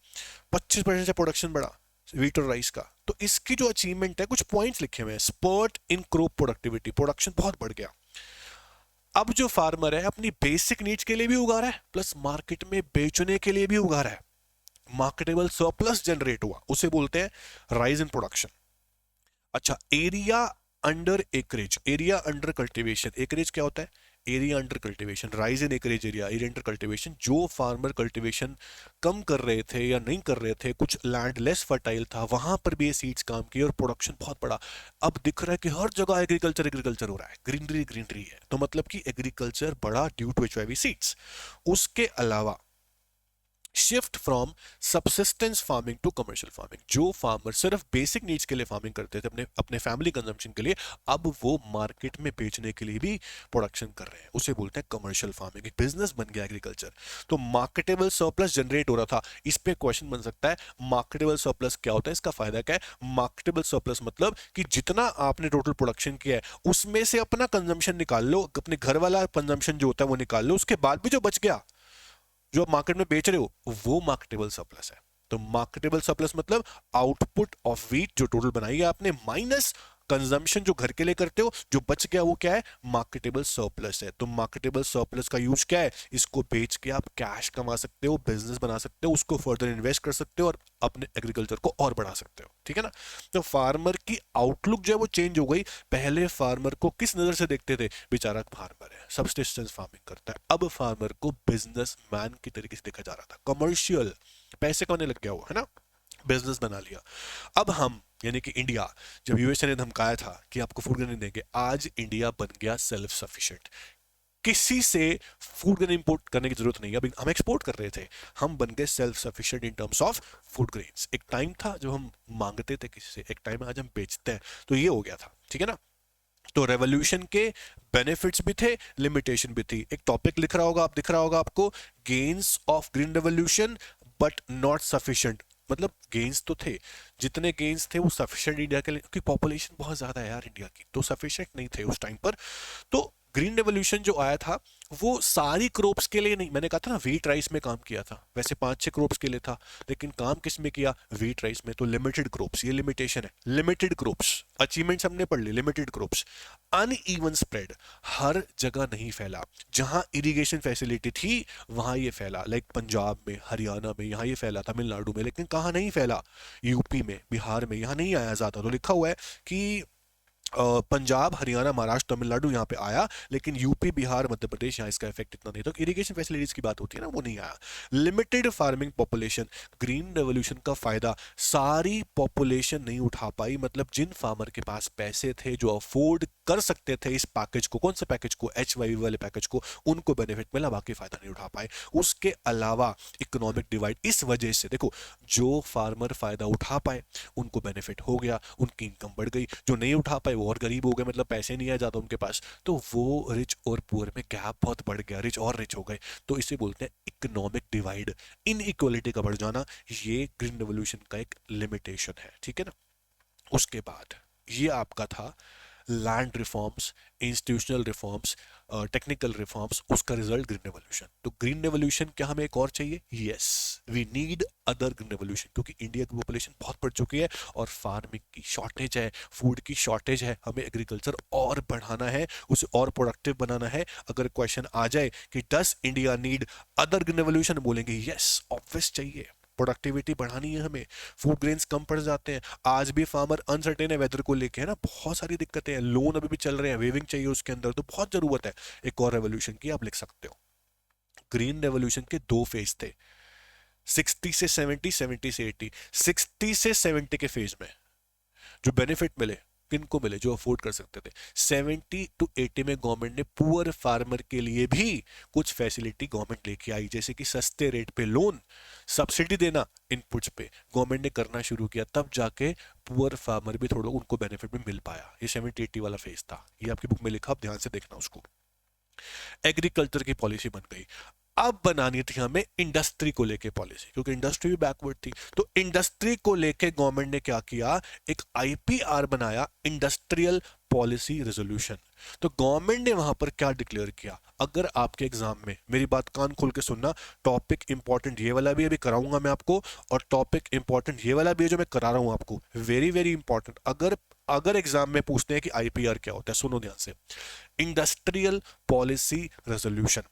25% से प्रोडक्शन बढ़ा व्हीट और राइस का। तो इसकी जो अचीवमेंट है, कुछ पॉइंट्स लिखे हुए हैं। Spurt in crop productivity, production बहुत बढ़ गया। अब जो फार्मर है अपनी बेसिक नीड्स के लिए भी उगा रहा है, प्लस मार्केट में बेचने के लिए भी उगा रहा है, मार्केटेबल सरप्लस जनरेट हुआ, उसे बोलते हैं राइज इन प्रोडक्शन। अच्छा, area under acreage, area under cultivation. Acreage क्या होता है? Area under cultivation. Rise in acreage area, area under cultivation. जो फार्मर कल्टीवेशन कम कर रहे थे या नहीं कर रहे थे, कुछ लैंड लेस फर्टाइल था, वहां पर भी ये सीड्स काम किए और प्रोडक्शन बहुत बड़ा। अब दिख रहा है कि हर जगह एग्रीकल्चर एग्रीकल्चर हो रहा है, ग्रीनरी ग्रीनरी है, तो मतलब कि एग्रीकल्चर बड़ा ड्यू टू HYV सीड्स। उसके अलावा shift from subsistence farming to commercial farming. जो फार्मर सिर्फ बेसिक नीड्स के लिए फार्मिंग करते थे अपने अपने फैमिली कंजम्पशन के लिए, अब वो मार्केट में बेचने के लिए भी प्रोडक्शन कर रहे हैं, उसे बोलते हैं कमर्शियल फार्मिंग। एक बिजनेस बन गया एग्रीकल्चर। तो मार्केटेबल सरप्लस जनरेट हो रहा था। इस पे क्वेश्चन बन सकता है, मार्केटेबल सरप्लस क्या होता है, इसका फायदा क्या है? मार्केटेबल सरप्लस मतलब कि जितना आपने टोटल प्रोडक्शन किया है उसमें से अपना कंजम्पशन निकाल लो, अपने घर वाला कंजम्पशन जो होता है वो निकाल लो, उसके बाद भी जो बच गया, जो आप मार्केट में बेच रहे हो, वो मार्केटेबल सरप्लस है। तो मार्केटेबल सरप्लस मतलब आउटपुट ऑफ व्हीट जो टोटल बनाई है आपने माइनस कंजम्पशन जो घर के लिए करते हो, जो बच गया वो क्या है? मार्केटेबल सरप्लस है। तो मार्केटेबल सरप्लस का यूज क्या है? इसको बेच के आप कैश कमा सकते हो, बिजनेस बना सकते हो, उसको फर्दर इन्वेस्ट कर सकते हो और अपने एग्रीकल्चर को और बढ़ा सकते हो। ठीक है ना? तो फार्मर की आउटलुक जो है वो चेंज हो गई। पहले फार्मर को किस नजर से देखते थे? बेचारा फार्मर है, सबसिस्टेंस फार्मिंग करता है। अब फार्मर को बिजनेस मैन की तरीके से देखा जा रहा था, कमर्शियल, पैसे कमाने लग गया वो, है ना, बिजनेस बना लिया। अब हम यानी कि इंडिया, जब यूएसए ने धमकाया था कि आपको फूड ग्रेन नहीं देंगे, आज इंडिया बन गया सेल्फ सफिशिएंट। किसी से फूड ग्रेन इंपोर्ट करने की जरूरत नहीं है। अभी हम एक्सपोर्ट कर रहे थे, हम बन गए self sufficient in terms of food grains. एक टाइम था जो हम मांगते थे किसी से, एक टाइम आज हम बेचते हैं। तो ये हो गया था, ठीक है ना? तो रेवोल्यूशन के बेनिफिट्स भी थे, लिमिटेशन भी थी। एक टॉपिक लिख रहा होगा, आप दिख रहा होगा आपको, gains of green revolution but not sufficient. मतलब गेन्स तो थे, जितने गेन्स थे वो सफिशिएंट इंडिया के लिए, क्योंकि पॉपुलेशन बहुत ज्यादा है यार इंडिया की, तो सफिशिएंट नहीं थे उस टाइम पर। तो ग्रीन रेवोल्यूशन जो आया था वो सारी क्रॉप्स के लिए नहीं, मैंने कहा था ना व्हीट राइस में काम किया था, वैसे 5-6 क्रॉप्स के लिए था, लेकिन काम किस में किया? व्हीट राइस में। तो लिमिटेड क्रॉप्स, ये लिमिटेशन है, लिमिटेड क्रॉप्स। अचीवमेंट्स हमने पढ़ ली, लिमिटेड क्रॉप्स। अनइवन स्प्रेड, हर जगह नहीं फैला। जहां इरिगेशन फैसिलिटी थी वहां ये फैला, लाइक पंजाब में, हरियाणा में, यहाँ ये फैला, तमिलनाडु में, लेकिन कहाँ नहीं फैला? यूपी में, बिहार में, यहाँ नहीं आया ज्यादा। तो लिखा हुआ है कि पंजाब, हरियाणा, महाराष्ट्र, तमिलनाडु यहाँ पे आया, लेकिन यूपी, बिहार, मध्य प्रदेश यहाँ इसका इफेक्ट इतना नहीं। तो इरिगेशन फैसिलिटीज की बात होती है ना, वो नहीं आया। Limited farming population, green revolution का फायदा सारी पॉपुलेशन नहीं उठा पाई। मतलब जिन फार्मर के पास पैसे थे, जो अफोर्ड कर सकते थे इस पैकेज को, कौन से पैकेज को? HYV वाले पैकेज को, उनको बेनिफिट मिला, बाकी फायदा नहीं उठा पाए। उसके अलावा इकोनॉमिक डिवाइड इस वजह से, देखो, जो फार्मर फायदा उठा पाए उनको बेनिफिट हो गया, उनकी इनकम बढ़ गई। जो नहीं उठा पाए वो और गरीब हो गए, मतलब पैसे नहीं आए ज्यादा उनके पास, तो वो रिच और पुअर में गैप बहुत बढ़ गया, रिच और रिच हो गए। तो इसे बोलते हैं इकोनॉमिक डिवाइड, इनइक्वालिटी का बढ़ जाना। ये ग्रीन रेवोल्यूशन का एक लिमिटेशन है, ठीक है ना? उसके बाद ये आपका था land reforms, institutional reforms, technical reforms, उसका रिजल्ट ग्रीन रेवोल्यूशन। तो ग्रीन रेवोल्यूशन क्या हमें एक और चाहिए? Yes, we need other green revolution, क्योंकि इंडिया की पॉपुलेशन बहुत बढ़ चुकी है और फार्मिंग की शॉर्टेज है, फूड की शॉर्टेज है। हमें एग्रीकल्चर और बढ़ाना है, उसे और प्रोडक्टिव बनाना है। अगर क्वेश्चन आ जाए कि does India need other green revolution, बोलेंगे यस, ऑब्वियस चाहिए, प्रोडक्टिविटी बढ़ानी है हमें। फूड ग्रेन्स कम पड़ जाते हैं, आज भी फार्मर अनसर्टेन है वेदर को लेके, है ना, बहुत सारी दिक्कतें हैं, लोन अभी भी चल रहे हैं, वेविंग चाहिए उसके अंदर, तो बहुत जरूरत है एक और रेवोल्यूशन की, आप लिख सकते हो। ग्रीन रेवोल्यूशन के 2 फेज थे, 60 से 70, 70 से 80। 60 से 70 के फेज में जो बेनिफिट मिले, किनको मिले? जो अफोर्ड कर सकते थे। 70 टू 80 में गवर्नमेंट ने पुअर फार्मर के लिए भी कुछ फैसिलिटी गवर्नमेंट लेके आई, जैसे कि सस्ते रेट पे लोन, सब्सिडी देना इनपुट्स पे गवर्नमेंट ने करना शुरू किया। तब जाके पुअर फार्मर भी थोड़ा उनको बेनिफिट में मिल पाया। ये 70-80 वाला फेज था, ये आपकी बुक में लिखा, आप ध्यान से देखना उसको। एग्रीकल्चर की पॉलिसी बन गई। अब बनानी थी हमें इंडस्ट्री को लेके पॉलिसी, क्योंकि इंडस्ट्री भी बैकवर्ड थी। तो इंडस्ट्री को लेके गवर्नमेंट ने क्या किया? एक IPR बनाया, इंडस्ट्रियल पॉलिसी रेजोल्यूशन। तो गवर्नमेंट ने वहां पर क्या डिक्लेयर किया? अगर आपके एग्जाम में, मेरी बात कान खोल के सुनना, टॉपिक इंपॉर्टेंट ये वाला भी अभी कराऊंगा मैं आपको, और टॉपिक इंपॉर्टेंट ये वाला भी है जो मैं करा रहा हूं आपको, वेरी वेरी इंपॉर्टेंट। अगर अगर एग्जाम में पूछते हैं कि IPR क्या होता है, सुनो ध्यान से। इंडस्ट्रियल पॉलिसी रेजोल्यूशन,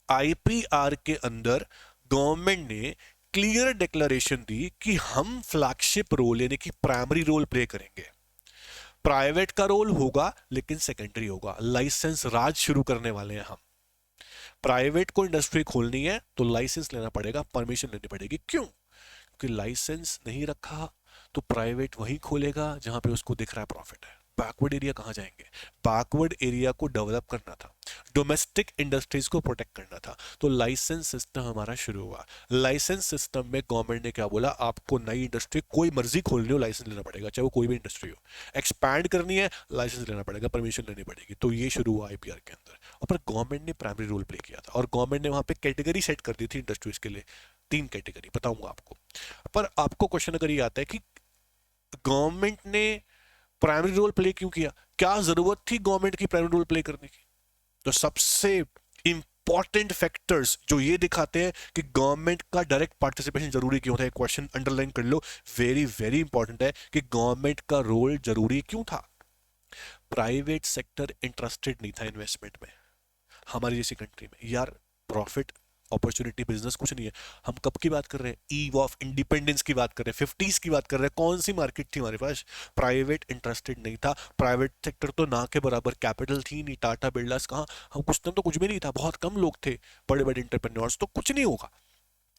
IPR के अंदर गवर्नमेंट ने क्लियर डिक्लेरेशन दी कि हम फ्लैगशिप रोल यानी कि प्राइमरी रोल प्ले करेंगे। प्राइवेट का रोल होगा लेकिन सेकेंडरी होगा। लाइसेंस राज शुरू करने वाले हैं हम। प्राइवेट को इंडस्ट्री खोलनी है तो लाइसेंस लेना पड़ेगा, परमिशन लेनी पड़ेगी। क्यों? क्योंकि लाइसेंस नहीं रखा तो प्राइवेट वहीं खोलेगा जहां पे उसको दिख रहा है प्रॉफिट है। बैकवर्ड एरिया कहां जाएंगे? बैकवर्ड एरिया को डेवलप करना था। डोमेस्टिक इंडस्ट्रीज को प्रोटेक्ट करना था। तो लाइसेंस सिस्टम हमारा शुरू हुआ। लाइसेंस सिस्टम में गवर्नमेंट ने क्या बोला, आपको नई इंडस्ट्री कोई मर्जी खोलनी हो लाइसेंस लेना पड़ेगा, चाहे वो कोई भी इंडस्ट्री हो। एक्सपैंड करनी है लाइसेंस लेना पड़ेगा, परमिशन लेनी पड़ेगी। तो ये शुरू हुआ आईपीआर के अंदर। और पर गवर्नमेंट ने प्राइमरी रोल प्ले किया था, और गवर्नमेंट ने वहां पे कैटेगरी सेट कर दी थी इंडस्ट्रीज के लिए। 3 कैटेगरी बताऊंगा आपको। पर आपको क्वेश्चन अगर ये आता है कि गवर्नमेंट ने प्राइमरी रोल प्ले क्यों किया, क्या जरूरत थी गवर्नमेंट की प्राइमरी रोल प्ले करने की, तो सबसे इंपॉर्टेंट फैक्टर्स जो ये दिखाते हैं कि गवर्नमेंट का डायरेक्ट पार्टिसिपेशन जरूरी क्यों था, एक क्वेश्चन अंडरलाइन कर लो, वेरी वेरी इंपॉर्टेंट है कि गवर्नमेंट का रोल जरूरी क्यों था। प्राइवेट सेक्टर इंटरेस्टेड नहीं था इन्वेस्टमेंट में हमारी जैसी कंट्री में। यार प्रॉफिट अपॉर्चुनिटी बिजनेस कुछ नहीं है। हम कब की बात कर रहे हैं, ईव ऑफ इंडिपेंडेंस की बात कर रहे हैं, 50s की बात कर रहे हैं। कौन सी मार्केट थी हमारे पास, प्राइवेट इंटरेस्टेड नहीं था। प्राइवेट सेक्टर तो ना के बराबर, कैपिटल थी नहीं, टाटा बिरलास कहाँ, हम कुछ टाइम तो कुछ भी नहीं था, बहुत कम लोग थे बड़े बड़े इंटरप्रेन्योर्स, तो कुछ नहीं होगा,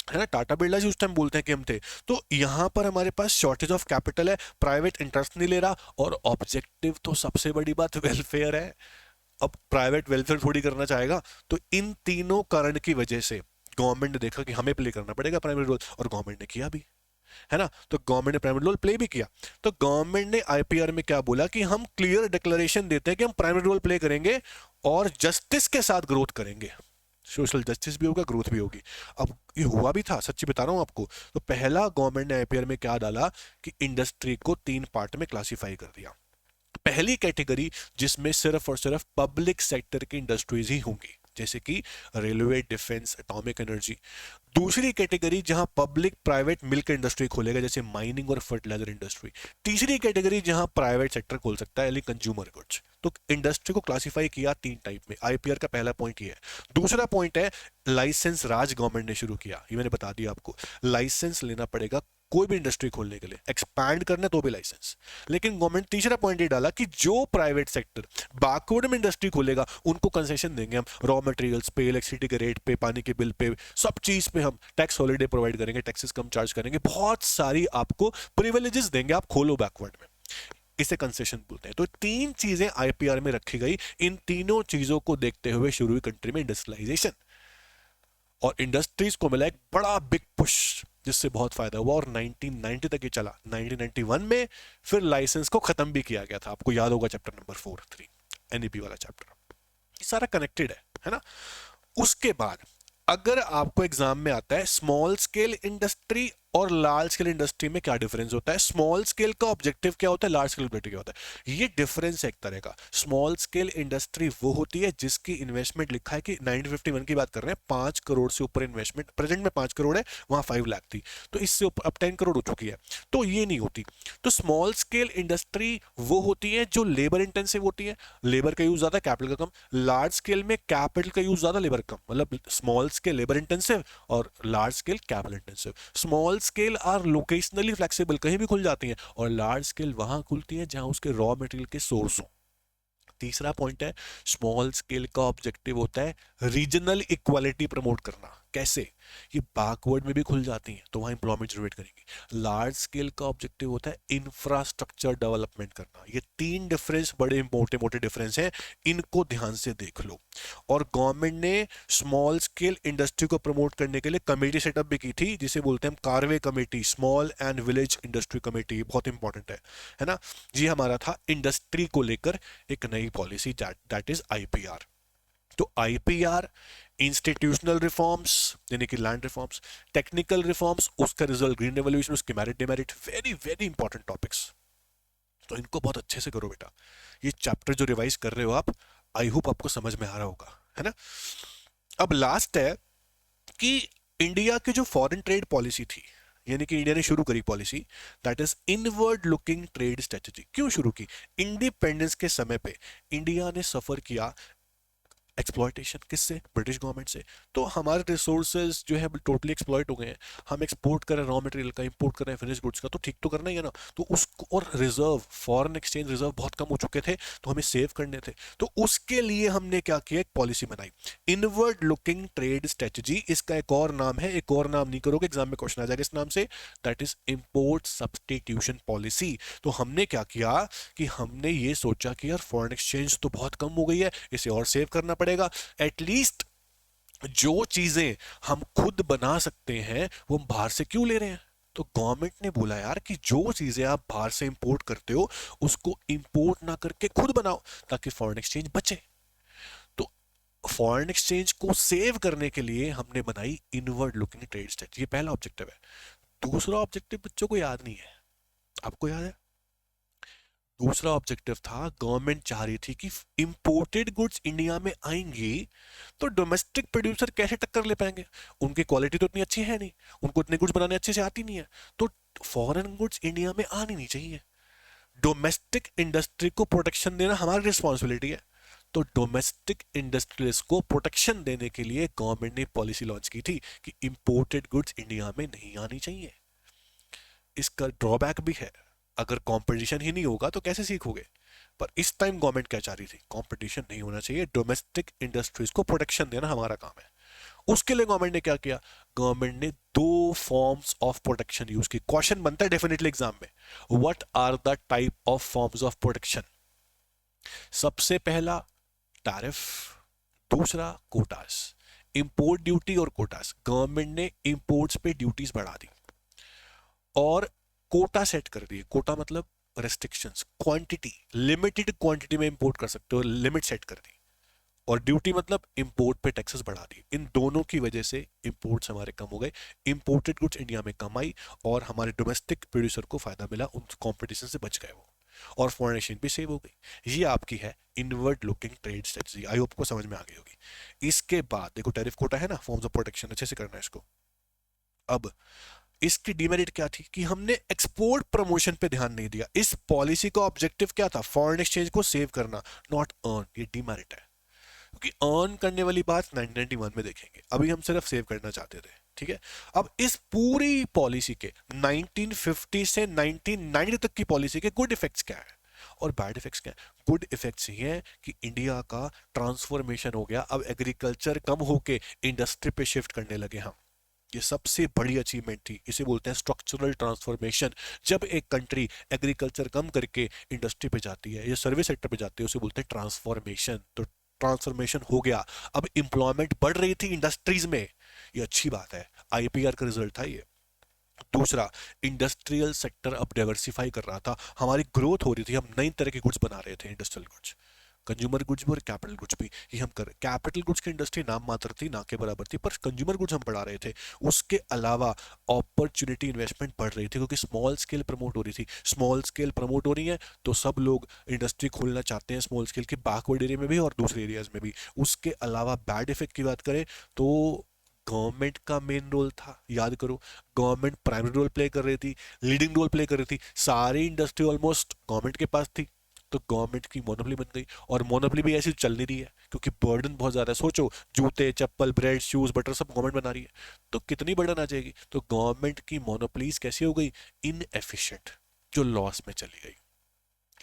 है ना। टाटा बिरला जी उस टाइम बोलते हैं कि हम थे। तो यहां पर हमारे पास शॉर्टेज ऑफ कैपिटल है, प्राइवेट इंटरेस्ट नहीं ले रहा, और ऑब्जेक्टिव तो सबसे बड़ी बात वेलफेयर है। अब प्राइवेट वेलफेयर थोड़ी करना चाहेगा। तो इन तीनों कारण की वजह से गवर्नमेंट ने देखा कि हमें प्ले करना पड़ेगा प्राइमरी रोल, और गवर्नमेंट ने किया भी, है ना। तो गवर्नमेंट ने प्राइमरी रोल प्ले भी किया। तो गवर्नमेंट ने आईपीआर में क्या बोला कि हम क्लियर डिक्लेरेशन देते हैं कि हम प्राइमरी रोल प्ले करेंगे और जस्टिस के साथ ग्रोथ करेंगे। सोशल जस्टिस भी होगा, ग्रोथ भी होगी। अब ये हुआ भी था, सच्ची बता रहा हूं आपको। तो पहला गवर्नमेंट ने आईपीआर में क्या डाला कि इंडस्ट्री को 3 पार्ट में क्लासिफाई कर दिया। पहली कैटेगरी जिसमें सिर्फ और सिर्फ पब्लिक सेक्टर की इंडस्ट्रीज ही होंगी, जैसे कि रेलवे, डिफेंस, एटॉमिक एनर्जी। दूसरी कैटेगरी जहां पब्लिक प्राइवेट मिलकर इंडस्ट्री खोलेगा, जैसे माइनिंग और फर्टिलाइजर इंडस्ट्री। तीसरी कैटेगरी जहां प्राइवेट सेक्टर खोल सकता है, यानी कंज्यूमर गुड्स। तो इंडस्ट्री को क्लासिफाई किया 3 टाइप में। आईपीआर का पहला पॉइंट ये है। दूसरा पॉइंट है लाइसेंस राज गवर्नमेंट ने शुरू किया, ये मैंने बता दिया आपको। लाइसेंस लेना पड़ेगा कोई भी इंडस्ट्री खोलने के लिए, एक्सपैंड करना तो भी लाइसेंस। लेकिन गवर्नमेंट तीसरा पॉइंट ये डाला कि जो प्राइवेट सेक्टर बैकवर्ड में इंडस्ट्री खोलेगा उनको कंसेशन देंगे हम, रॉ मटेरियल्स पे, इलेक्ट्रिसिटी के रेट पे, पानी के बिल पे, सब चीज पे हम टैक्स हॉलिडे प्रोवाइड करेंगे, टैक्सेस कम चार्ज करेंगे, बहुत सारी आपको प्रिविलेजेस देंगे, आप खोलो बैकवर्ड में। इसे कंसेशन बोलते हैं। तो 3 चीजें आईपीआर में रखी गई। इन तीनों चीजों को देखते हुए शुरू हुई कंट्री में इंडस्ट्रियलाइजेशन, और इंडस्ट्रीज को मिला एक बड़ा बिग पुश, जिससे बहुत फायदा हुआ। और 1990 तक ये चला। 1991 में फिर लाइसेंस को खत्म भी किया गया था, आपको याद होगा चैप्टर नंबर 4-3 एनईपी वाला चैप्टर। ये सारा कनेक्टेड है ना। उसके बाद अगर आपको एग्जाम में आता है स्मॉल स्केल इंडस्ट्री और लार्ज स्केल इंडस्ट्री में क्या डिफरेंस होता है, स्मॉल स्केल का ऑब्जेक्टिव क्या होता है, लार्ज स्केल ऑब्जेक्टिव क्या होता है, ये डिफरेंस है एक तरह का। स्मॉल स्केल इंडस्ट्री वो होती है जिसकी इन्वेस्टमेंट लिखा है कि 1951 की बात कर रहे हैं, 5 करोड़ से ऊपर इन्वेस्टमेंट, प्रेजेंट में 5 करोड़ है, वहां 5 लाख थी, तो इससे ऊपर अब 10 करोड़ हो चुकी है, तो ये नहीं होती। तो स्मॉल स्केल इंडस्ट्री वो होती है जो लेबर इंटेंसिव होती है, लेबर का यूज ज्यादा, कैपिटल का कम। लार्ज स्केल में कैपिटल का यूज ज्यादा, लेबर कम, मतलब स्मॉल स्केल लेबर इंटेंसिव और large scale capital intensive. Small scale are locationally flexible, कहीं भी खुल जाती हैं, और लार्ज स्केल वहां खुलती है जहां उसके रॉ मटेरियल के सोर्स हो। तीसरा पॉइंट है स्मॉल स्केल का ऑब्जेक्टिव होता है रीजनल इक्वालिटी प्रमोट करना। कैसे, ये बैकवर्ड में भी खुल जाती हैं तो वहां इंप्लॉयमेंट जनरेट करेंगी। लार्ज स्केल का ऑब्जेक्टिव होता है इंफ्रास्ट्रक्चर डेवलपमेंट करना। ये 3 डिफरेंस बड़े मोटे मोटे डिफरेंस हैं, इनको ध्यान से देख लो। और गवर्नमेंट ने स्मॉल स्केल इंडस्ट्री को प्रमोट करने के लिए कमेटी सेटअप भी की थी, जिसे बोलते हैं Karve committee, small and village industry committee, बहुत इंपॉर्टेंट है ना। ये हमारा था इंडस्ट्री को लेकर एक नई पॉलिसी, दैट इज आईपीआर। तो आईपीआर, इंस्टीट्यूशनल रिफॉर्म्स यानी कि लैंड रिफॉर्म्स, टेक्निकल रिफॉर्म्स, उसका रिजल्ट ग्रीन रेवोल्यूशन, उसके merit demerit, very very important topics. तो इनको बहुत अच्छे से करो बेटा। ये चैप्टर जो रिवाइज कर रहे हो आप, आई होप आपको समझ में आ रहा होगा, है ना। अब लास्ट है कि इंडिया की जो फॉरेन ट्रेड पॉलिसी थी, यानी कि इंडिया ने शुरू करी policy, that is inward looking trade strategy. क्यों शुरू की, इंडिपेंडेंस के समय पे इंडिया ने सफर किया एक्सप्लॉयटेशन, किससे, ब्रिटिश गवर्नमेंट से। तो हमारे रिसोर्सेज जो है टोटली एक्सप्लॉयट हो गए हैं। हम एक्सपोर्ट कर रहे हैं रॉ मटेरियल का, इंपोर्ट कर रहे हैं फिनिश गुड्स का, तो ठीक तो करना ही है ना। तो उसको, और रिजर्व, फॉरेन एक्सचेंज रिजर्व बहुत कम हो चुके थे, तो हमें सेव करने थे। तो उसके लिए हमने क्या किया, एक पॉलिसी बनाई, इनवर्ड लुकिंग ट्रेड स्ट्रेटजी। इसका एक और नाम है, एक और नाम नहीं करोगे एग्जाम में क्वेश्चन आ जाएगा इस नाम से, that is import substitution policy. तो हमने क्या किया कि हमने ये सोचा कि यार फॉरेन एक्सचेंज तो बहुत कम हो गई है, इसे और सेव करना पड़ेगा, पड़ेगा। एटलीस्ट जो चीजें हम खुद बना सकते हैं वो हम बाहर से क्यों ले रहे हैं? तो गवर्नमेंट ने बोला यार कि जो चीजें आप बाहर से इंपोर्ट करते हो उसको इंपोर्ट ना करके खुद बनाओ, ताकि फॉरेन एक्सचेंज बचे। तो फॉरेन एक्सचेंज को सेव करने के लिए हमने बनाई इनवर्ड लुकिंग ट्रेड स्ट्रेटजी। ये पहला ऑब्जेक्टिव है। दूसरा ऑब्जेक्टिव बच्चों को याद नहीं है, आपको याद है? दूसरा ऑब्जेक्टिव था, गवर्नमेंट चाह रही थी कि इंपोर्टेड गुड्स इंडिया में आएंगे तो डोमेस्टिक प्रोड्यूसर कैसे टक्कर ले पाएंगे? उनकी क्वालिटी तो इतनी अच्छी है नहीं, उनको इतने गुड्स बनाने अच्छे से आती नहीं है, तो फॉरेन गुड्स इंडिया में आनी नहीं चाहिए। डोमेस्टिक इंडस्ट्री को प्रोटेक्शन देना हमारी रिस्पॉन्सिबिलिटी है। तो डोमेस्टिक इंडस्ट्रीज को प्रोटेक्शन देने के लिए गवर्नमेंट ने पॉलिसी लॉन्च की थी कि इंपोर्टेड गुड्स इंडिया में नहीं आनी चाहिए। इसका ड्रॉबैक भी है, अगर कंपटीशन ही नहीं होगा तो कैसे सीखोगे? पर इस टाइम गवर्नमेंट क्या चाह रही थी? कंपटीशन नहीं होना चाहिए, डोमेस्टिक इंडस्ट्रीज को प्रोटेक्शन देना हमारा काम है। उसके लिए गवर्नमेंट ने क्या किया? गवर्नमेंट ने दो फॉर्म्स ऑफ प्रोटेक्शन यूज की। क्वेश्चन बनता है डेफिनेटली एग्जाम में, what are the type of forms of protection? सबसे पहला टैरिफ, दूसरा कोटास। इंपोर्ट ड्यूटी और कोटास, गवर्नमेंट ने इंपोर्ट्स पे ड्यूटीज बढ़ा दी और कोटा सेट कर दिए। कोटा मतलब रेस्ट्रिक्शंस, क्वांटिटी, लिमिटेड क्वांटिटी में इंपोर्ट कर सकते हो, लिमिट सेट कर दी। और ड्यूटी मतलब इंपोर्ट पे टैक्सेस बढ़ा दी। इन दोनों की वजह से इंपोर्ट्स हमारे कम हो गए, इंपोर्टेड गुड्स इंडिया में कम आई और हमारे डोमेस्टिक प्रोड्यूसर को फायदा मिला, उन कंपटीशन से बच गए वो, और फॉरेन एक्सचेंज भी सेव हो गई। ये आपकी है inward looking trade strategy. I hope को समझ में आ गई होगी। इसके बाद देखो टैरिफ कोटा है ना, फॉर्म्स ऑफ प्रोटेक्शन, अच्छे से करना है इसको। अब इसकी डिमेरिट क्या थी कि हमने एक्सपोर्ट प्रमोशन पे ध्यान नहीं दिया। इस पॉलिसी का ऑब्जेक्टिव क्या था? फॉरेन एक्सचेंज को सेव करना, नॉट अर्न। ये डिमेरिट है, क्योंकि अर्न करने वाली बात 1991 में देखेंगे, अभी हम सिर्फ सेव करना चाहते थे। ठीक है, अब इस पूरी पॉलिसी के 1950 से 1990 तक की पॉलिसी के गुड इफेक्ट्स क्या है और बैड इफेक्ट्स क्या है? गुड इफेक्ट्स ये हैं कि इंडिया का ट्रांसफॉर्मेशन हो गया, अब एग्रीकल्चर कम होके इंडस्ट्री पे शिफ्ट करने लगे हम। ये सबसे बड़ी अचीवमेंट थी, इसे बोलते हैं स्ट्रक्चरल ट्रांसफॉर्मेशन। जब एक कंट्री एग्रीकल्चर कम करके इंडस्ट्री पे जाती है या सर्विस सेक्टर पे जाती है, उसे बोलते हैं ट्रांसफॉर्मेशन। तो ट्रांसफॉर्मेशन हो गया, अब इंप्लॉयमेंट बढ़ रही थी इंडस्ट्रीज में, ये अच्छी बात है, आईपीआर का रिजल्ट था ये। दूसरा, इंडस्ट्रियल सेक्टर अब डाइवर्सिफाई कर रहा था, हमारी ग्रोथ हो रही थी, हम नई तरह के गुड्स बना रहे थे, इंडस्ट्रियल गुड्स, कंज्यूमर गुड्स भी और कैपिटल गुड्स भी। ये हम कर, कैपिटल गुड्स की इंडस्ट्री नाम मात्र थी, ना के बराबर थी, पर कंज्यूमर गुड्स हम बढ़ा रहे थे। उसके अलावा अपॉर्चुनिटी इन्वेस्टमेंट बढ़ रही थी, क्योंकि स्मॉल स्केल प्रमोट हो रही थी। स्मॉल स्केल प्रमोट हो रही है तो सब लोग इंडस्ट्री खोलना चाहते हैं स्मॉल स्केल के, बैकवर्ड एरिया में भी और दूसरे एरियाज में भी। उसके अलावा बैड इफेक्ट की बात करें तो गवर्नमेंट का मेन रोल था, याद करो, गवर्नमेंट प्राइमरी रोल प्ले कर रही थी, लीडिंग रोल प्ले कर रही थी, सारी इंडस्ट्री ऑलमोस्ट गवर्नमेंट के पास थी। तो गवर्नमेंट की मोनोपोली बन गई, और मोनोपोली भी ऐसी चल नहीं रही है क्योंकि बर्डन बहुत ज्यादा है। सोचो, जूते, चप्पल, ब्रेड, शूज, बटर सब गवर्नमेंट बना रही है, तो कितनी बर्डन आ जाएगी? तो गवर्नमेंट की मोनोपोलीज कैसी हो गई? इनएफिशिएंट, जो लॉस में चली गई।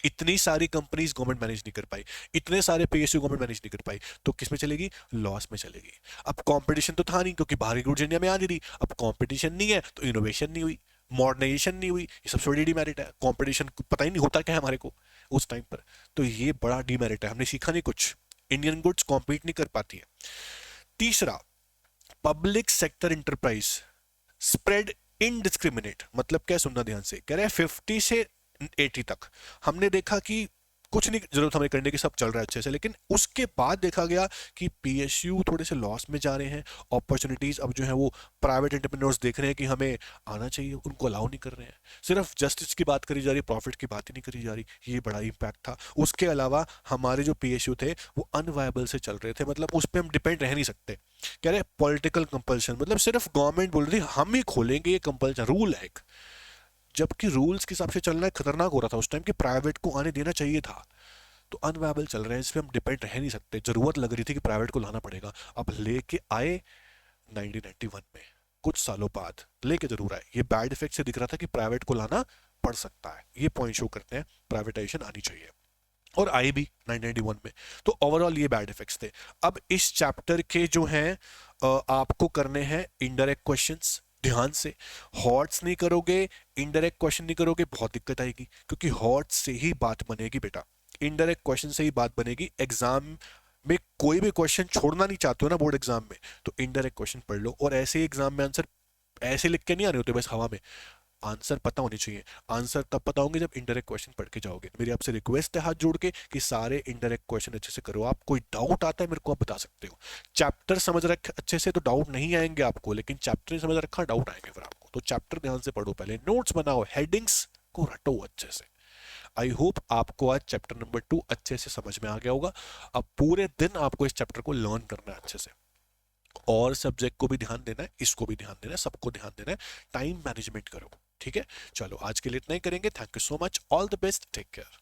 इतनी सारी कंपनीज गवर्नमेंट मैनेज नहीं कर पाई, इतने सारे पीएसयू गवर्नमेंट मैनेज नहीं कर पाई, तो किस में चलेगी? लॉस में चलेगी। अब कंपटीशन तो था नहीं क्योंकि बाहरी गुड्स इंडिया में आ नहीं रही, अब कंपटीशन नहीं है तो इनोवेशन नहीं हुई, मॉडर्नाइजेशन नहीं हुई, ये सबसे बड़ी डिमेरिट है। कंपटीशन पता ही नहीं होता क्या है हमारे को उस टाइम पर, तो ये बड़ा डिमेरिट है, हमने सीखा नहीं कुछ, इंडियन गुड्स कॉम्पीट नहीं कर पाती है। तीसरा, public sector enterprise spread indiscriminate. मतलब क्या, सुनना ध्यान से, कह रहे हैं 50 से 80 तक हमने देखा कि कुछ नहीं जरूरत हमें करने की, सब चल रहा है अच्छे से, लेकिन उसके बाद देखा गया कि पीएसयू थोड़े से लॉस में जा रहे हैं, अपॉर्चुनिटीज अब जो है वो प्राइवेट एंटरप्रेन्योर्स देख रहे हैं कि हमें आना चाहिए, उनको अलाउ नहीं कर रहे हैं, सिर्फ जस्टिस की बात करी जा रही, प्रॉफिट की बात ही नहीं करी जा रही। ये बड़ा इंपैक्ट था। उसके अलावा हमारे जो पीएसयू थे वो अनवायबल से चल रहे थे, मतलब उस पर हम डिपेंड रह नहीं सकते। कह रहे पॉलिटिकल कंपल्शन, मतलब सिर्फ गवर्नमेंट बोल रही हम ही खोलेंगे, ये कंपल्शन रूल है एक, जबकि रूल्स के हिसाब से चलना खतरनाक हो रहा था उस टाइम कि प्राइवेट को आने देना चाहिए था। तो अनवायबल चल रहे हैं, इस पर हम डिपेंड रह नहीं सकते, जरूरत लग रही थी कि प्राइवेट को लाना पड़ेगा। अब लेके आए 1991 में, कुछ सालों बाद लेके जरूर आए। ये बैड इफेक्ट से दिख रहा था कि प्राइवेट को लाना पड़ सकता है, ये पॉइंट शो करते हैं प्राइवेटाइजेशन आनी चाहिए, और आई भी 1991 में। तो ओवरऑल ये बैड इफेक्ट्स थे। अब इस चैप्टर के जो हैं आपको करने हैं इनडायरेक्ट क्वेश्चंस, ध्यान से। हॉट्स नहीं करोगे, इनडायरेक्ट क्वेश्चन नहीं करोगे, बहुत दिक्कत आएगी, क्योंकि हॉट से ही बात बनेगी बेटा, इनडायरेक्ट क्वेश्चन से ही बात बनेगी। एग्जाम में कोई भी क्वेश्चन छोड़ना नहीं चाहते हो ना बोर्ड एग्जाम में, तो इनडायरेक्ट क्वेश्चन पढ़ लो। और ऐसे एग्जाम में आंसर ऐसे लिख के नहीं आ रहे होते बस हवा में, आंसर पता होने चाहिए। आंसर तब पता होंगे जब इनडायरेक्ट क्वेश्चन पढ़ के जाओगे। मेरी आपसे रिक्वेस्ट है हाथ जोड़ के कि सारे इनडायरेक्ट क्वेश्चन अच्छे से करो। आप कोई डाउट आता है मेरे को आप बता सकते हो। चैप्टर समझ रखे अच्छे से तो डाउट नहीं आएंगे आपको, लेकिन चैप्टर नहीं समझ रखा डाउट आएंगे फिर आपको। तो चैप्टर ध्यान से पढ़ो, पहले नोट्स बनाओ, हेडिंग्स को रटो अच्छे से। आई होप आपको आज चैप्टर नंबर 2 अच्छे से समझ में आ गया होगा। अब पूरे दिन आपको इस चैप्टर को लर्न करना है अच्छे से, और सब्जेक्ट को भी ध्यान देना है, इसको भी ध्यान देना है, सबको ध्यान देना है। टाइम मैनेजमेंट करो, ठीक है। चलो आज के लिए इतना ही करेंगे। Thank you so much, all the best, take care.